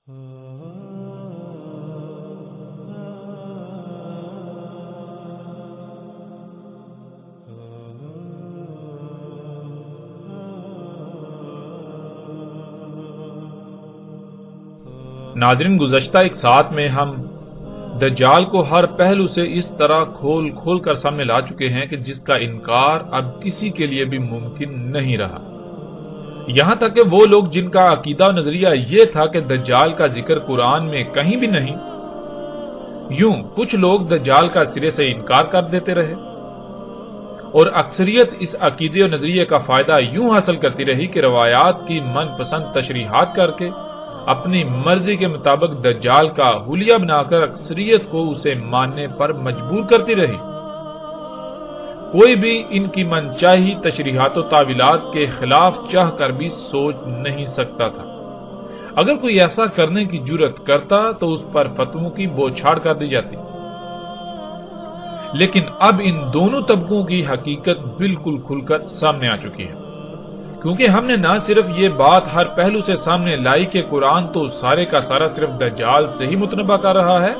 ناظرین، گزشتہ ایک ساتھ میں ہم دجال کو ہر پہلو سے اس طرح کھول کھول کر سامنے لا چکے ہیں کہ جس کا انکار اب کسی کے لیے بھی ممکن نہیں رہا۔ یہاں تک کہ وہ لوگ جن کا عقیدہ و نظریہ یہ تھا کہ دجال کا ذکر قرآن میں کہیں بھی نہیں، یوں کچھ لوگ دجال کا سرے سے انکار کر دیتے رہے، اور اکثریت اس عقیدے و نظریے کا فائدہ یوں حاصل کرتی رہی کہ روایات کی من پسند تشریحات کر کے اپنی مرضی کے مطابق دجال کا حلیہ بنا کر اکثریت کو اسے ماننے پر مجبور کرتی رہی۔ کوئی بھی ان کی منچاہی تشریحات و تعویلات کے خلاف چاہ کر بھی سوچ نہیں سکتا تھا۔ اگر کوئی ایسا کرنے کی جرات کرتا تو اس پر فتووں کی بوچھاڑ کر دی جاتی۔ لیکن اب ان دونوں طبقوں کی حقیقت بالکل کھل کر سامنے آ چکی ہے، کیونکہ ہم نے نہ صرف یہ بات ہر پہلو سے سامنے لائی کہ قرآن تو سارے کا سارا صرف دجال سے ہی متنبع کر رہا ہے،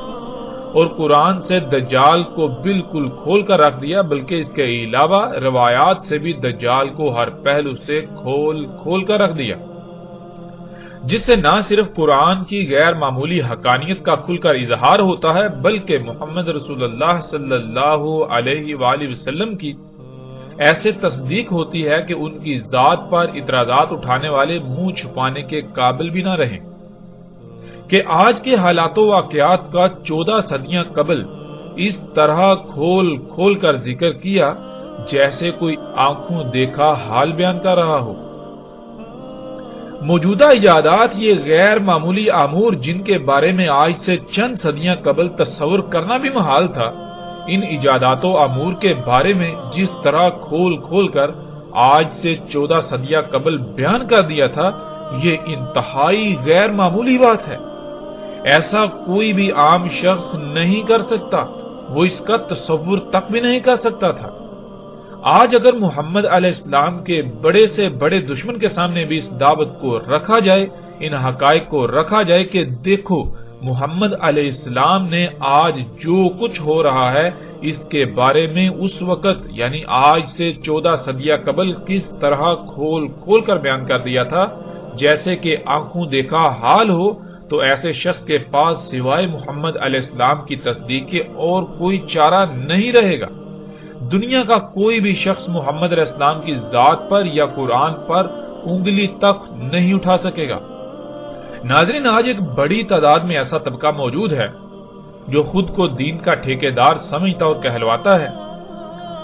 اور قرآن سے دجال کو بالکل کھول کر رکھ دیا، بلکہ اس کے علاوہ روایات سے بھی دجال کو ہر پہلو سے کھول کر رکھ دیا، جس سے نہ صرف قرآن کی غیر معمولی حقانیت کا کھل کر اظہار ہوتا ہے، بلکہ محمد رسول اللہ صلی اللہ علیہ وآلہ وسلم کی ایسے تصدیق ہوتی ہے کہ ان کی ذات پر اعتراضات اٹھانے والے منہ چھپانے کے قابل بھی نہ رہیں، کہ آج کے حالات و واقعات کا 14 صدیاں قبل اس طرح کھول کھول کر ذکر کیا جیسے کوئی آنکھوں دیکھا حال بیان کر رہا ہو۔ موجودہ ایجادات یہ غیر معمولی امور جن کے بارے میں آج سے چند صدیاں قبل تصور کرنا بھی محال تھا، ان ایجادات و امور کے بارے میں جس طرح کھول کھول کر آج سے 14 صدیاں قبل بیان کر دیا تھا، یہ انتہائی غیر معمولی بات ہے۔ ایسا کوئی بھی عام شخص نہیں کر سکتا، وہ اس کا تصور تک بھی نہیں کر سکتا تھا۔ آج اگر محمد علیہ السلام کے بڑے سے بڑے دشمن کے سامنے بھی اس دعوت کو رکھا جائے، ان حقائق کو رکھا جائے کہ دیکھو محمد علیہ السلام نے آج جو کچھ ہو رہا ہے اس کے بارے میں اس وقت یعنی آج سے 14 صدیاں قبل کس طرح کھول کھول کر بیان کر دیا تھا جیسے کہ آنکھوں دیکھا حال ہو، تو ایسے شخص کے پاس سوائے محمد علیہ السلام کی تصدیق کے اور کوئی چارہ نہیں رہے گا۔ دنیا کا کوئی بھی شخص محمد علیہ السلام کی ذات پر یا قرآن پر انگلی تک نہیں اٹھا سکے گا۔ ناظرین، آج ایک بڑی تعداد میں ایسا طبقہ موجود ہے جو خود کو دین کا ٹھیکیدار سمجھتا اور کہلواتا ہے۔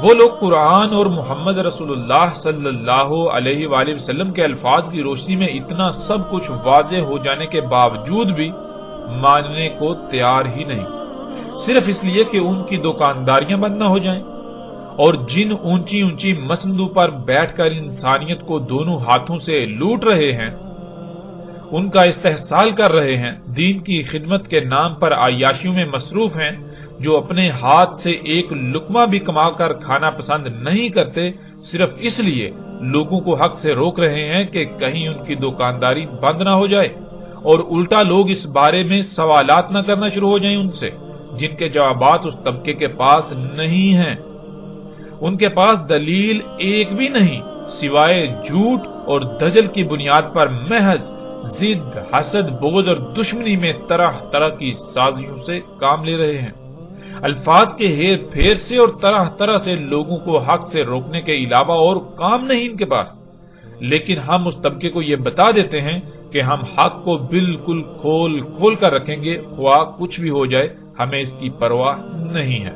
وہ لوگ قرآن اور محمد رسول اللہ صلی اللہ علیہ وآلہ وسلم کے الفاظ کی روشنی میں اتنا سب کچھ واضح ہو جانے کے باوجود بھی ماننے کو تیار ہی نہیں، صرف اس لیے کہ ان کی دکانداریاں بند نہ ہو جائیں، اور جن اونچی اونچی مسندوں پر بیٹھ کر انسانیت کو دونوں ہاتھوں سے لوٹ رہے ہیں، ان کا استحصال کر رہے ہیں، دین کی خدمت کے نام پر عیاشیوں میں مصروف ہیں، جو اپنے ہاتھ سے ایک لقمہ بھی کما کر کھانا پسند نہیں کرتے، صرف اس لیے لوگوں کو حق سے روک رہے ہیں کہ کہیں ان کی دکانداری بند نہ ہو جائے، اور الٹا لوگ اس بارے میں سوالات نہ کرنا شروع ہو جائیں ان سے، جن کے جوابات اس طبقے کے پاس نہیں ہیں۔ ان کے پاس دلیل ایک بھی نہیں سوائے جھوٹ اور دجل کی بنیاد پر محض ضد، حسد، بغض اور دشمنی میں طرح طرح کی سازشوں سے کام لے رہے ہیں، الفاظ کے ہیر پھیر سے اور طرح طرح سے لوگوں کو حق سے روکنے کے علاوہ اور کام نہیں ان کے پاس۔ لیکن ہم اس طبقے کو یہ بتا دیتے ہیں کہ ہم حق کو بالکل کھول کھول کر رکھیں گے، خواہ کچھ بھی ہو جائے، ہمیں اس کی پرواہ نہیں ہے۔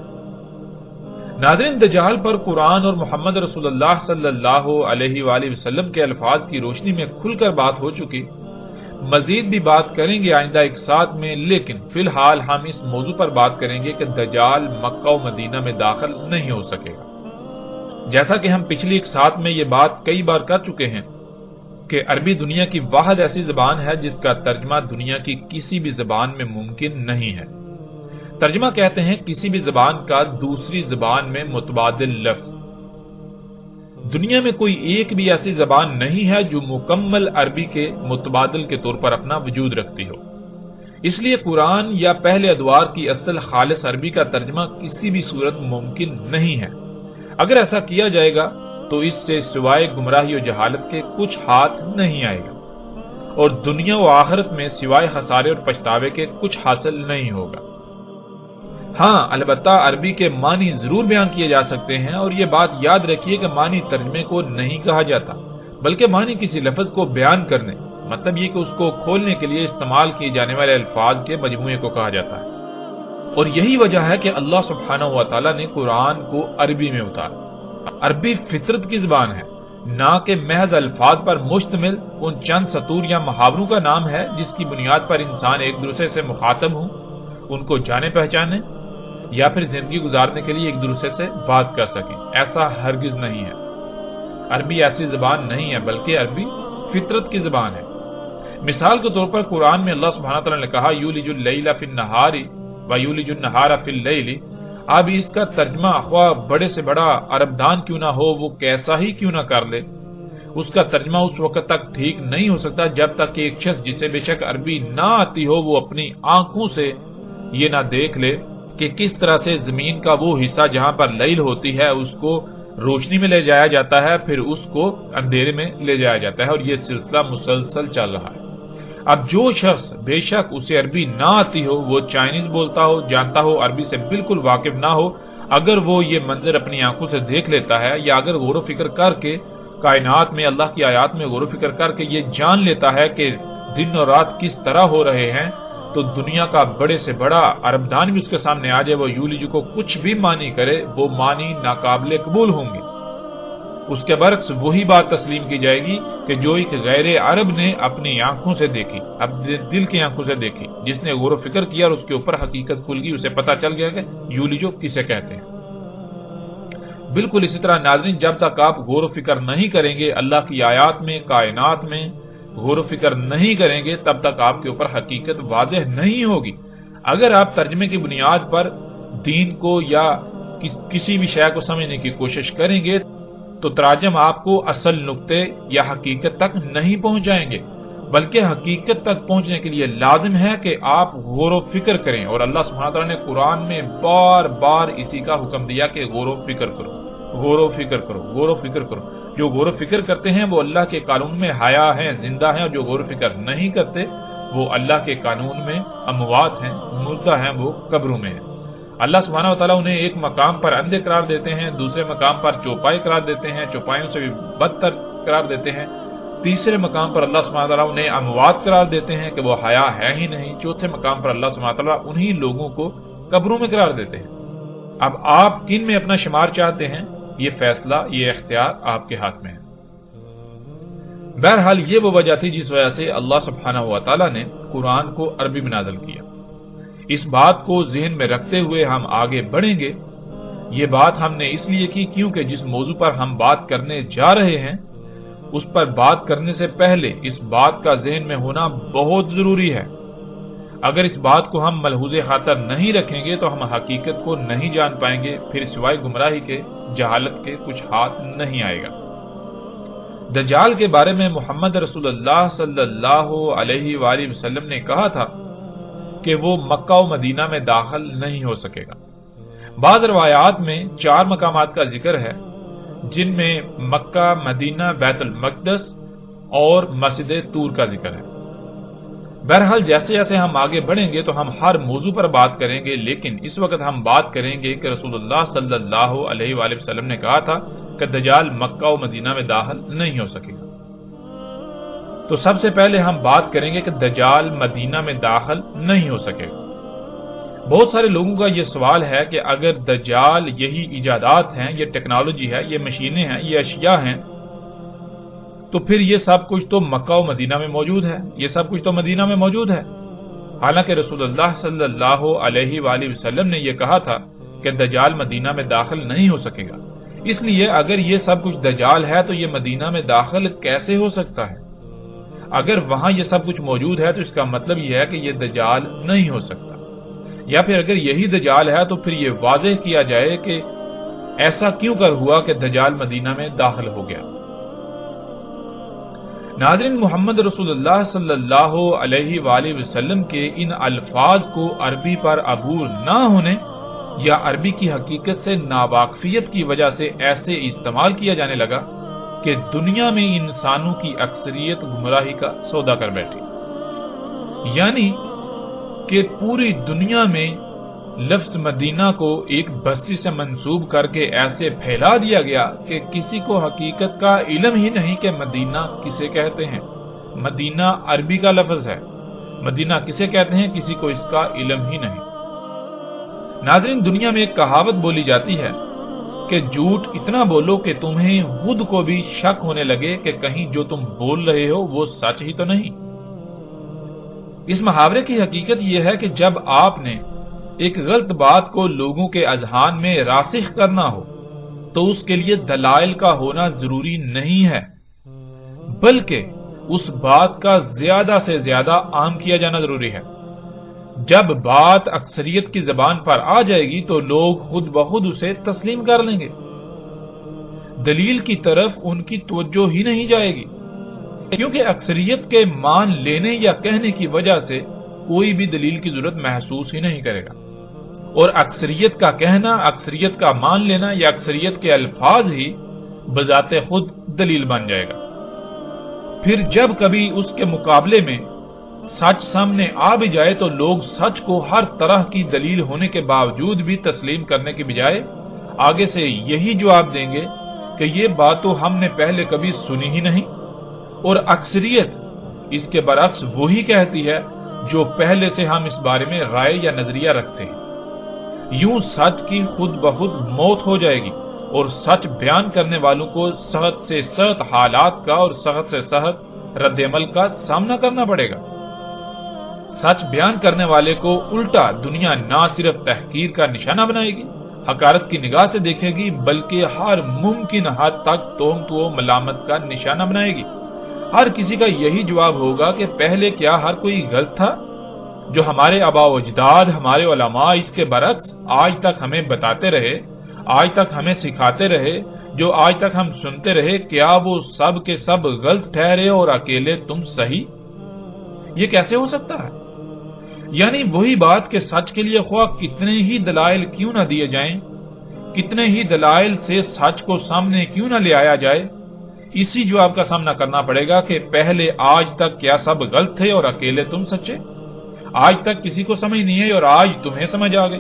ناظرین، دجال پر قرآن اور محمد رسول اللہ صلی اللہ علیہ وآلہ وسلم کے الفاظ کی روشنی میں کھل کر بات ہو چکی، مزید بھی بات کریں گے آئندہ ایک ساتھ میں، لیکن فی الحال ہم اس موضوع پر بات کریں گے کہ دجال مکہ و مدینہ میں داخل نہیں ہو سکے گا۔ جیسا کہ ہم پچھلی ایک ساتھ میں یہ بات کئی بار کر چکے ہیں کہ عربی دنیا کی واحد ایسی زبان ہے جس کا ترجمہ دنیا کی کسی بھی زبان میں ممکن نہیں ہے۔ ترجمہ کہتے ہیں کسی بھی زبان کا دوسری زبان میں متبادل لفظ۔ دنیا میں کوئی ایک بھی ایسی زبان نہیں ہے جو مکمل عربی کے متبادل کے طور پر اپنا وجود رکھتی ہو۔ اس لیے قرآن یا پہلے ادوار کی اصل خالص عربی کا ترجمہ کسی بھی صورت ممکن نہیں ہے۔ اگر ایسا کیا جائے گا تو اس سے سوائے گمراہی و جہالت کے کچھ ہاتھ نہیں آئے گا، اور دنیا و آخرت میں سوائے خسارے اور پچھتاوے کے کچھ حاصل نہیں ہوگا۔ ہاں، البتہ عربی کے معنی ضرور بیان کیے جا سکتے ہیں، اور یہ بات یاد رکھیے کہ معنی ترجمے کو نہیں کہا جاتا، بلکہ معنی کسی لفظ کو بیان کرنے، مطلب یہ کہ اس کو کھولنے کے لیے استعمال کیے جانے والے الفاظ کے مجموعے کو کہا جاتا ہے۔ اور یہی وجہ ہے کہ اللہ سبحانہ و تعالیٰ نے قرآن کو عربی میں اتارا۔ عربی فطرت کی زبان ہے، نہ کہ محض الفاظ پر مشتمل ان چند سطور یا محاوروں کا نام ہے جس کی بنیاد پر انسان ایک دوسرے سے مخاطب ہوں، ان کو جانے پہچانے یا پھر زندگی گزارنے کے لیے ایک دوسرے سے بات کر سکیں۔ ایسا ہرگز نہیں ہے۔ عربی ایسی زبان نہیں ہے، بلکہ عربی فطرت کی زبان ہے۔ مثال کے طور پر قرآن میں اللہ سبحانہ تعالیٰ نے کہا یولج اللیل فی النہار ویولج النہار فی اللیل۔ اب اس کا ترجمہ خواہ بڑے سے بڑا عرب دان کیوں نہ ہو، وہ کیسا ہی کیوں نہ کر لے، اس کا ترجمہ اس وقت تک ٹھیک نہیں ہو سکتا جب تک کہ ایک شخص جسے بے شک عربی نہ آتی ہو وہ اپنی آنکھوں سے یہ نہ دیکھ لے کہ کس طرح سے زمین کا وہ حصہ جہاں پر لیل ہوتی ہے اس کو روشنی میں لے جایا جاتا ہے، پھر اس کو اندھیرے میں لے جایا جاتا ہے، اور یہ سلسلہ مسلسل چل رہا ہے۔ اب جو شخص بے شک اسے عربی نہ آتی ہو، وہ چائنیز بولتا ہو، جانتا ہو، عربی سے بالکل واقف نہ ہو، اگر وہ یہ منظر اپنی آنکھوں سے دیکھ لیتا ہے، یا اگر غور و فکر کر کے کائنات میں اللہ کی آیات میں غور و فکر کر کے یہ جان لیتا ہے کہ دن اور رات کس طرح ہو رہے ہیں، تو دنیا کا بڑے سے بڑا عرب دان بھی اس کے سامنے آ جائے، وہ یولج کو کچھ بھی معنی کرے، وہ معنی ناقابل قبول ہوں گے۔ اس کے برعکس وہی بات تسلیم کی جائے گی کہ جو ایک غیر عرب نے اپنی آنکھوں سے دیکھی، اب دل کی آنکھوں سے دیکھی، جس نے غور و فکر کیا اور اس کے اوپر حقیقت کھل گئی، اسے پتا چل گیا کہ یولجو کسے کہتے ہیں۔ بالکل اسی طرح ناظرین، جب تک آپ غور و فکر نہیں کریں گے اللہ کی آیات میں، کائنات میں غور و فکر نہیں کریں گے، تب تک آپ کے اوپر حقیقت واضح نہیں ہوگی۔ اگر آپ ترجمے کی بنیاد پر دین کو یا کسی بھی شے کو سمجھنے کی کوشش کریں گے تو تراجم آپ کو اصل نقطے یا حقیقت تک نہیں پہنچائیں گے، بلکہ حقیقت تک پہنچنے کے لیے لازم ہے کہ آپ غور و فکر کریں، اور اللہ سبحانہ تعالیٰ نے قرآن میں بار بار اسی کا حکم دیا کہ غور و فکر کرو، غور و فکر کرو، غور و فکر کرو۔ جو غور و فکر کرتے ہیں وہ اللہ کے قانون میں حیا ہیں، زندہ ہیں، اور جو غور و فکر نہیں کرتے وہ اللہ کے قانون میں اموات ہیں، مردہ ہیں، وہ قبروں میں ہیں۔ اللہ سبحانہ و تعالیٰ انہیں ایک مقام پر اندھے قرار دیتے ہیں، دوسرے مقام پر چوپائے قرار دیتے ہیں، چوپایوں سے بھی بدتر قرار دیتے ہیں، تیسرے مقام پر اللہ سبحانہ و تعالیٰ انہیں اموات قرار دیتے ہیں کہ وہ حیا ہے ہی نہیں، چوتھے مقام پر اللہ سبحانہ و تعالیٰ انہی لوگوں کو قبروں میں قرار دیتے ہیں۔ اب آپ کن میں اپنا شمار چاہتے ہیں، یہ فیصلہ، یہ اختیار آپ کے ہاتھ میں ہے۔ بہرحال یہ وہ وجہ تھی جس وجہ سے اللہ سبحانہ و تعالیٰ نے قرآن کو عربی میں نازل کیا۔ اس بات کو ذہن میں رکھتے ہوئے ہم آگے بڑھیں گے۔ یہ بات ہم نے اس لیے کی کیونکہ جس موضوع پر ہم بات کرنے جا رہے ہیں اس پر بات کرنے سے پہلے اس بات کا ذہن میں ہونا بہت ضروری ہے۔ اگر اس بات کو ہم ملحوظ خاطر نہیں رکھیں گے تو ہم حقیقت کو نہیں جان پائیں گے، پھر سوائے گمراہی کے، جہالت کے کچھ ہاتھ نہیں آئے گا۔ دجال کے بارے میں محمد رسول اللہ صلی اللہ علیہ وآلہ وسلم نے کہا تھا کہ وہ مکہ و مدینہ میں داخل نہیں ہو سکے گا۔ بعض روایات میں 4 مقامات کا ذکر ہے جن میں مکہ، مدینہ، بیت المقدس اور مسجد طور کا ذکر ہے۔ بہرحال جیسے جیسے ہم آگے بڑھیں گے تو ہم ہر موضوع پر بات کریں گے، لیکن اس وقت ہم بات کریں گے کہ رسول اللہ صلی اللہ علیہ وآلہ وسلم نے کہا تھا کہ دجال مکہ و مدینہ میں داخل نہیں ہو سکے گا۔ تو سب سے پہلے ہم بات کریں گے کہ دجال مدینہ میں داخل نہیں ہو سکے گا۔ بہت سارے لوگوں کا یہ سوال ہے کہ اگر دجال یہی ایجادات ہیں، یہ ٹیکنالوجی ہے، یہ مشینیں ہیں، یہ اشیاء ہیں، تو پھر یہ سب کچھ تو مکہ و مدینہ میں موجود ہے، یہ سب کچھ تو مدینہ میں موجود ہے۔ حالانکہ رسول اللہ صلی اللہ علیہ وآلہ وسلم نے یہ کہا تھا کہ دجال مدینہ میں داخل نہیں ہو سکے گا۔ اس لیے اگر یہ سب کچھ دجال ہے تو یہ مدینہ میں داخل کیسے ہو سکتا ہے؟ اگر وہاں یہ سب کچھ موجود ہے تو اس کا مطلب یہ ہے کہ یہ دجال نہیں ہو سکتا، یا پھر اگر یہی دجال ہے تو پھر یہ واضح کیا جائے کہ ایسا کیوں کر ہوا کہ دجال مدینہ میں داخل ہو گیا۔ ناظرین، محمد رسول اللہ صلی اللہ علیہ وآلہ وسلم کے ان الفاظ کو عربی پر عبور نہ ہونے یا عربی کی حقیقت سے ناواقفیت کی وجہ سے ایسے استعمال کیا جانے لگا کہ دنیا میں انسانوں کی اکثریت گمراہی کا سودا کر بیٹھی، یعنی کہ پوری دنیا میں لفظ مدینہ کو ایک بستی سے منسوب کر کے ایسے پھیلا دیا گیا کہ کسی کو حقیقت کا علم ہی نہیں کہ مدینہ کسے کہتے ہیں۔ مدینہ عربی کا لفظ ہے، مدینہ کسے کہتے ہیں کسی کو اس کا علم ہی نہیں۔ ناظرین، دنیا میں ایک کہاوت بولی جاتی ہے کہ جھوٹ اتنا بولو کہ تمہیں خود کو بھی شک ہونے لگے کہ کہیں جو تم بول رہے ہو وہ سچ ہی تو نہیں۔ اس محاورے کی حقیقت یہ ہے کہ جب آپ نے ایک غلط بات کو لوگوں کے اذہان میں راسخ کرنا ہو تو اس کے لیے دلائل کا ہونا ضروری نہیں ہے، بلکہ اس بات کا زیادہ سے زیادہ عام کیا جانا ضروری ہے۔ جب بات اکثریت کی زبان پر آ جائے گی تو لوگ خود بخود اسے تسلیم کر لیں گے، دلیل کی طرف ان کی توجہ ہی نہیں جائے گی، کیونکہ اکثریت کے مان لینے یا کہنے کی وجہ سے کوئی بھی دلیل کی ضرورت محسوس ہی نہیں کرے گا، اور اکثریت کا کہنا، اکثریت کا مان لینا یا اکثریت کے الفاظ ہی بذات خود دلیل بن جائے گا۔ پھر جب کبھی اس کے مقابلے میں سچ سامنے آ بھی جائے تو لوگ سچ کو ہر طرح کی دلیل ہونے کے باوجود بھی تسلیم کرنے کے بجائے آگے سے یہی جواب دیں گے کہ یہ بات تو ہم نے پہلے کبھی سنی ہی نہیں، اور اکثریت اس کے برعکس وہی کہتی ہے جو پہلے سے ہم اس بارے میں رائے یا نظریہ رکھتے ہیں۔ یوں سچ کی خود بخود موت ہو جائے گی اور سچ بیان کرنے والوں کو سخت سے سخت حالات کا اور سخت سے سخت رد عمل کا سامنا کرنا پڑے گا۔ سچ بیان کرنے والے کو الٹا دنیا نہ صرف تحقیر کا نشانہ بنائے گی، حقارت کی نگاہ سے دیکھے گی، بلکہ ہر ممکن حد تک تہمت و ملامت کا نشانہ بنائے گی۔ ہر کسی کا یہی جواب ہوگا کہ پہلے کیا ہر کوئی غلط تھا؟ جو ہمارے آباء و اجداد، ہمارے علماء اس کے برعکس آج تک ہمیں بتاتے رہے، آج تک ہمیں سکھاتے رہے، جو آج تک ہم سنتے رہے، کیا وہ سب کے سب غلط ٹھہرے اور اکیلے تم صحیح؟ یہ کیسے ہو سکتا ہے؟ یعنی وہی بات کہ سچ کے لیے خواہ کتنے ہی دلائل کیوں نہ دیے جائیں، کتنے ہی دلائل سے سچ کو سامنے کیوں نہ لے آیا جائے، اسی جواب کا سامنا کرنا پڑے گا کہ پہلے آج تک کیا سب غلط تھے اور اکیلے تم سچے؟ آج تک کسی کو سمجھ نہیں ہے اور آج تمہیں سمجھ آ گئی۔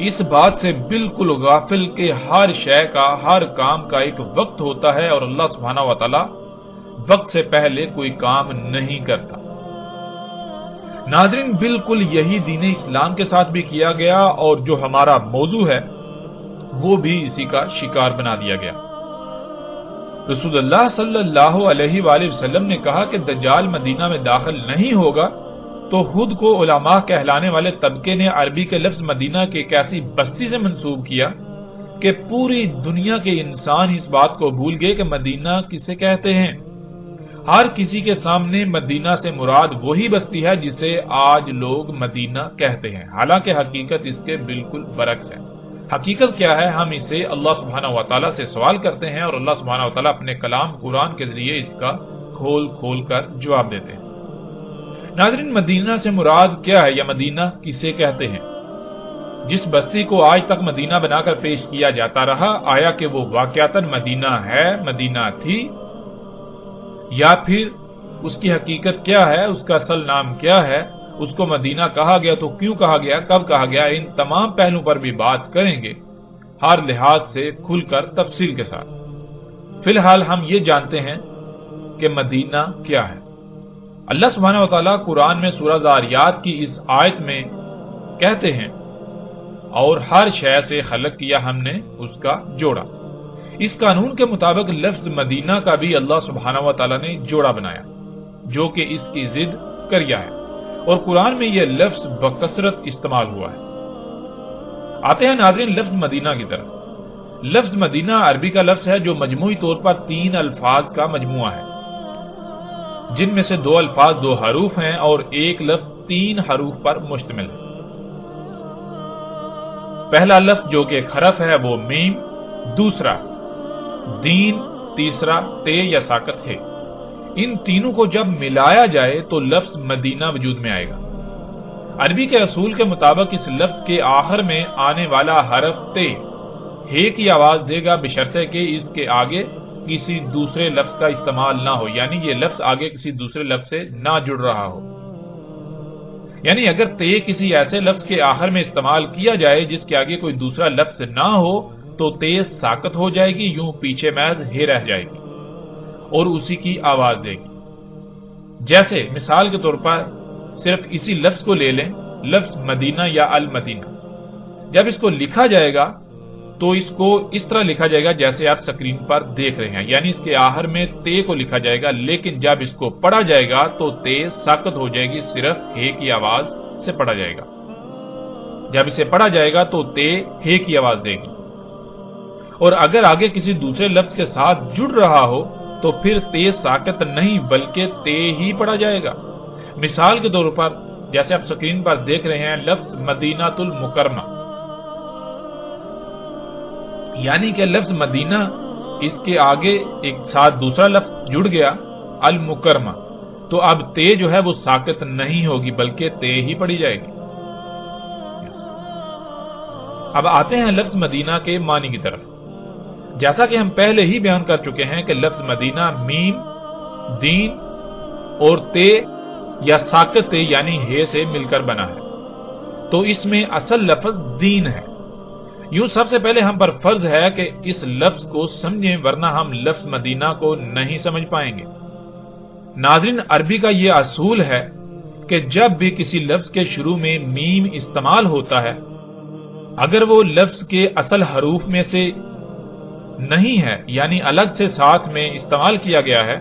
اس بات سے بالکل غافل کہ ہر شے کا، ہر کام کا ایک وقت ہوتا ہے اور اللہ سبحانہ و تعالی وقت سے پہلے کوئی کام نہیں کرتا۔ ناظرین، بالکل یہی دین اسلام کے ساتھ بھی کیا گیا اور جو ہمارا موضوع ہے وہ بھی اسی کا شکار بنا دیا گیا۔ رسول اللہ صلی اللہ علیہ وآلہ وسلم نے کہا کہ دجال مدینہ میں داخل نہیں ہوگا تو خود کو علماء کہلانے والے طبقے نے عربی کے لفظ مدینہ کے ایک ایسی بستی سے منسوب کیا کہ پوری دنیا کے انسان اس بات کو بھول گئے کہ مدینہ کسے کہتے ہیں۔ ہر کسی کے سامنے مدینہ سے مراد وہی بستی ہے جسے آج لوگ مدینہ کہتے ہیں، حالانکہ حقیقت اس کے بالکل برعکس ہے۔ حقیقت کیا ہے؟ ہم اسے اللہ سبحانہ و تعالیٰ سے سوال کرتے ہیں اور اللہ سبحانہ و تعالیٰ اپنے کلام قرآن کے ذریعے اس کا کھول کھول کر جواب دیتے ہیں۔ ناظرین، مدینہ سے مراد کیا ہے یا مدینہ کسے کہتے ہیں؟ جس بستی کو آج تک مدینہ بنا کر پیش کیا جاتا رہا، آیا کہ وہ واقعتاً مدینہ ہے، مدینہ تھی، یا پھر اس کی حقیقت کیا ہے، اس کا اصل نام کیا ہے، اس کو مدینہ کہا گیا تو کیوں کہا گیا، کب کہا گیا؟ ان تمام پہلوؤں پر بھی بات کریں گے، ہر لحاظ سے کھل کر تفصیل کے ساتھ۔ فی الحال ہم یہ جانتے ہیں کہ مدینہ کیا ہے۔ اللہ سبحانہ و تعالیٰ قرآن میں سورہ ذاریات کی اس آیت میں کہتے ہیں، اور ہر شے سے خلق کیا ہم نے اس کا جوڑا۔ اس قانون کے مطابق لفظ مدینہ کا بھی اللہ سبحانہ و تعالیٰ نے جوڑا بنایا جو کہ اس کی ضد کریا ہے، اور قرآن میں یہ لفظ بکثرت استعمال ہوا ہے۔ آتے ہیں ناظرین لفظ مدینہ کی طرف۔ لفظ مدینہ عربی کا لفظ ہے جو مجموعی طور پر 3 الفاظ کا مجموعہ ہے، جن میں سے 2 الفاظ 2 حروف ہیں اور ایک لفظ 3 حروف پر مشتمل ہے۔ پہلا لفظ جو کہ ایک حرف ہے وہ میم، دوسرا دین تیسرا تے یا ساکت ہے۔ ان تینوں کو جب ملایا جائے تو لفظ مدینہ وجود میں آئے گا۔ عربی کے اصول کے مطابق اس لفظ کے آخر میں آنے والا حرف تے ہے کی آواز دے گا، بشرطے کہ اس کے آگے کسی دوسرے لفظ کا استعمال نہ ہو، یعنی یہ لفظ آگے کسی دوسرے لفظ سے نہ جڑ رہا ہو۔ یعنی اگر تے کسی ایسے لفظ کے آخر میں استعمال کیا جائے جس کے آگے کوئی دوسرا لفظ نہ ہو تو تے ساکت ہو جائے گی، یوں پیچھے محض ہے رہ جائے گی اور اسی کی آواز دے گی۔ جیسے مثال کے طور پر صرف اسی لفظ کو لے لیں، لفظ مدینہ یا المدینہ، جب اس کو لکھا جائے گا تو اس کو اس طرح لکھا جائے گا جیسے آپ سکرین پر دیکھ رہے ہیں، یعنی اس کے آخر میں تے کو لکھا جائے گا، لیکن جب اس کو پڑھا جائے گا تو تے ساکت ہو جائے گی، صرف ہے کی آواز سے پڑھا جائے گا۔ جب اسے پڑھا جائے گا تو تے ہے کی آواز دے گی، اور اگر آگے کسی دوسرے لفظ کے ساتھ جڑ رہا ہو تو پھر تے ساکت نہیں بلکہ تے ہی پڑھا جائے گا۔ مثال کے طور پر جیسے آپ سکرین پر دیکھ رہے ہیں لفظ مدینہ المکرمہ، یعنی کہ لفظ مدینہ اس کے آگے ایک ساتھ دوسرا لفظ جڑ گیا المکرمہ، تو اب تے جو ہے وہ ساکت نہیں ہوگی بلکہ تے ہی پڑھی جائے گی۔ اب آتے ہیں لفظ مدینہ کے معنی کی طرف۔ جیسا کہ ہم پہلے ہی بیان کر چکے ہیں کہ لفظ مدینہ میم، دین اور تے یا ساکت تے یعنی ہے سے مل کر بنا ہے، تو اس میں اصل لفظ دین ہے۔ یوں سب سے پہلے ہم پر فرض ہے کہ اس لفظ کو سمجھیں، ورنہ ہم لفظ مدینہ کو نہیں سمجھ پائیں گے۔ ناظرین، عربی کا یہ اصول ہے کہ جب بھی کسی لفظ کے شروع میں میم استعمال ہوتا ہے، اگر وہ لفظ کے اصل حروف میں سے نہیں ہے، یعنی الگ سے ساتھ میں استعمال کیا گیا ہے،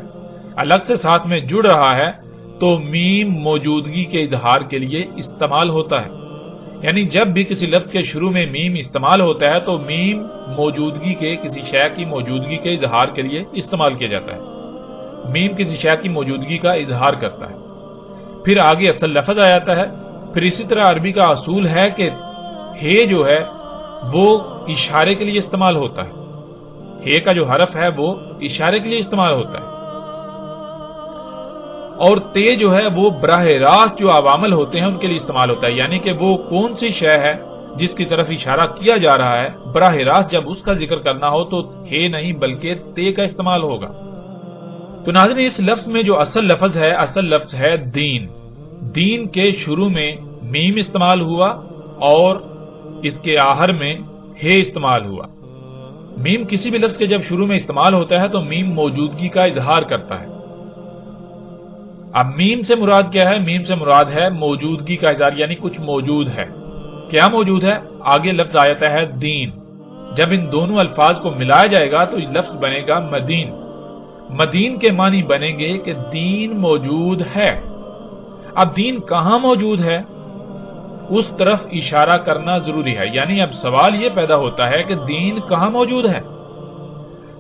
الگ سے ساتھ میں جڑ رہا ہے، تو میم موجودگی کے اظہار کے لیے استعمال ہوتا ہے۔ یعنی جب بھی کسی لفظ کے شروع میں میم استعمال ہوتا ہے تو میم موجودگی کے، کسی شے کی موجودگی کے اظہار کے لیے استعمال کیا جاتا ہے۔ میم کسی شے کی موجودگی کا اظہار کرتا ہے، پھر آگے اصل لفظ آ جاتا ہے۔ پھر اسی طرح عربی کا اصول ہے کہ ہے جو ہے وہ اشارے کے لیے استعمال ہوتا ہے، ہے کا جو حرف ہے وہ اشارے کے لیے استعمال ہوتا ہے، اور تے جو ہے وہ براہ راست جو عوامل ہوتے ہیں ان کے لیے استعمال ہوتا ہے، یعنی کہ وہ کون سی شے ہے جس کی طرف اشارہ کیا جا رہا ہے، براہ راست جب اس کا ذکر کرنا ہو تو ہے نہیں بلکہ تے کا استعمال ہوگا۔ تو ناظرین، اس لفظ میں جو اصل لفظ ہے دین۔ دین کے شروع میں میم استعمال ہوا اور اس کے آخر میں ہے استعمال ہوا۔ میم کسی بھی لفظ کے جب شروع میں استعمال ہوتا ہے تو میم موجودگی کا اظہار کرتا ہے۔ اب میم سے مراد کیا ہے؟ میم سے مراد ہے موجودگی کا اظہار، یعنی کچھ موجود ہے۔ کیا موجود ہے؟ آگے لفظ آ جاتا ہے دین۔ جب ان دونوں الفاظ کو ملایا جائے گا تو لفظ بنے گا مدین۔ مدین کے معنی بنیں گے کہ دین موجود ہے۔ اب دین کہاں موجود ہے اس طرف اشارہ کرنا ضروری ہے، یعنی اب سوال یہ پیدا ہوتا ہے کہ دین کہاں موجود ہے؟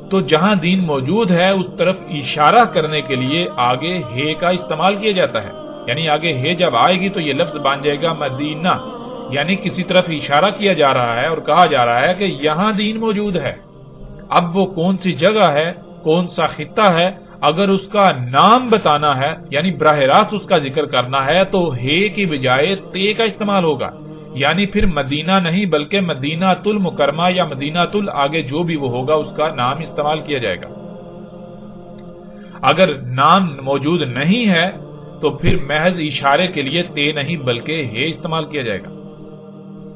تو جہاں دین موجود ہے اس طرف اشارہ کرنے کے لیے آگے ہے کا استعمال کیا جاتا ہے، یعنی آگے ہے جب آئے گی تو یہ لفظ بن جائے گا مدینہ، یعنی کسی طرف اشارہ کیا جا رہا ہے اور کہا جا رہا ہے کہ یہاں دین موجود ہے۔ اب وہ کون سی جگہ ہے، کون سا خطہ ہے، اگر اس کا نام بتانا ہے یعنی براہ راست اس کا ذکر کرنا ہے تو ہے کی بجائے تے کا استعمال ہوگا، یعنی پھر مدینہ نہیں بلکہ مدینہ المکرمہ یا مدینہ آگے جو بھی وہ ہوگا اس کا نام استعمال کیا جائے گا۔ اگر نام موجود نہیں ہے تو پھر محض اشارے کے لیے تے نہیں بلکہ ہے استعمال کیا جائے گا۔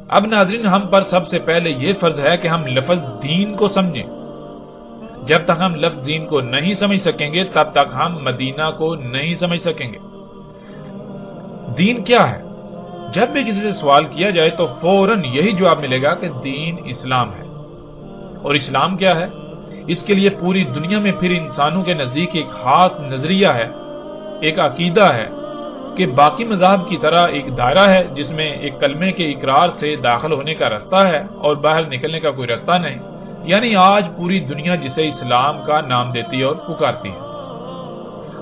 اب ناظرین، ہم پر سب سے پہلے یہ فرض ہے کہ ہم لفظ دین کو سمجھیں۔ جب تک ہم لفظ دین کو نہیں سمجھ سکیں گے تب تک ہم مدینہ کو نہیں سمجھ سکیں گے۔ دین کیا ہے؟ جب بھی کسی سے سوال کیا جائے تو فوراً یہی جواب ملے گا کہ دین اسلام ہے۔ اور اسلام کیا ہے؟ اس کے لیے پوری دنیا میں پھر انسانوں کے نزدیک ایک خاص نظریہ ہے، ایک عقیدہ ہے کہ باقی مذاہب کی طرح ایک دائرہ ہے جس میں ایک کلمے کے اقرار سے داخل ہونے کا رستہ ہے اور باہر نکلنے کا کوئی رستہ نہیں، یعنی آج پوری دنیا جسے اسلام کا نام دیتی اور پکارتی ہے۔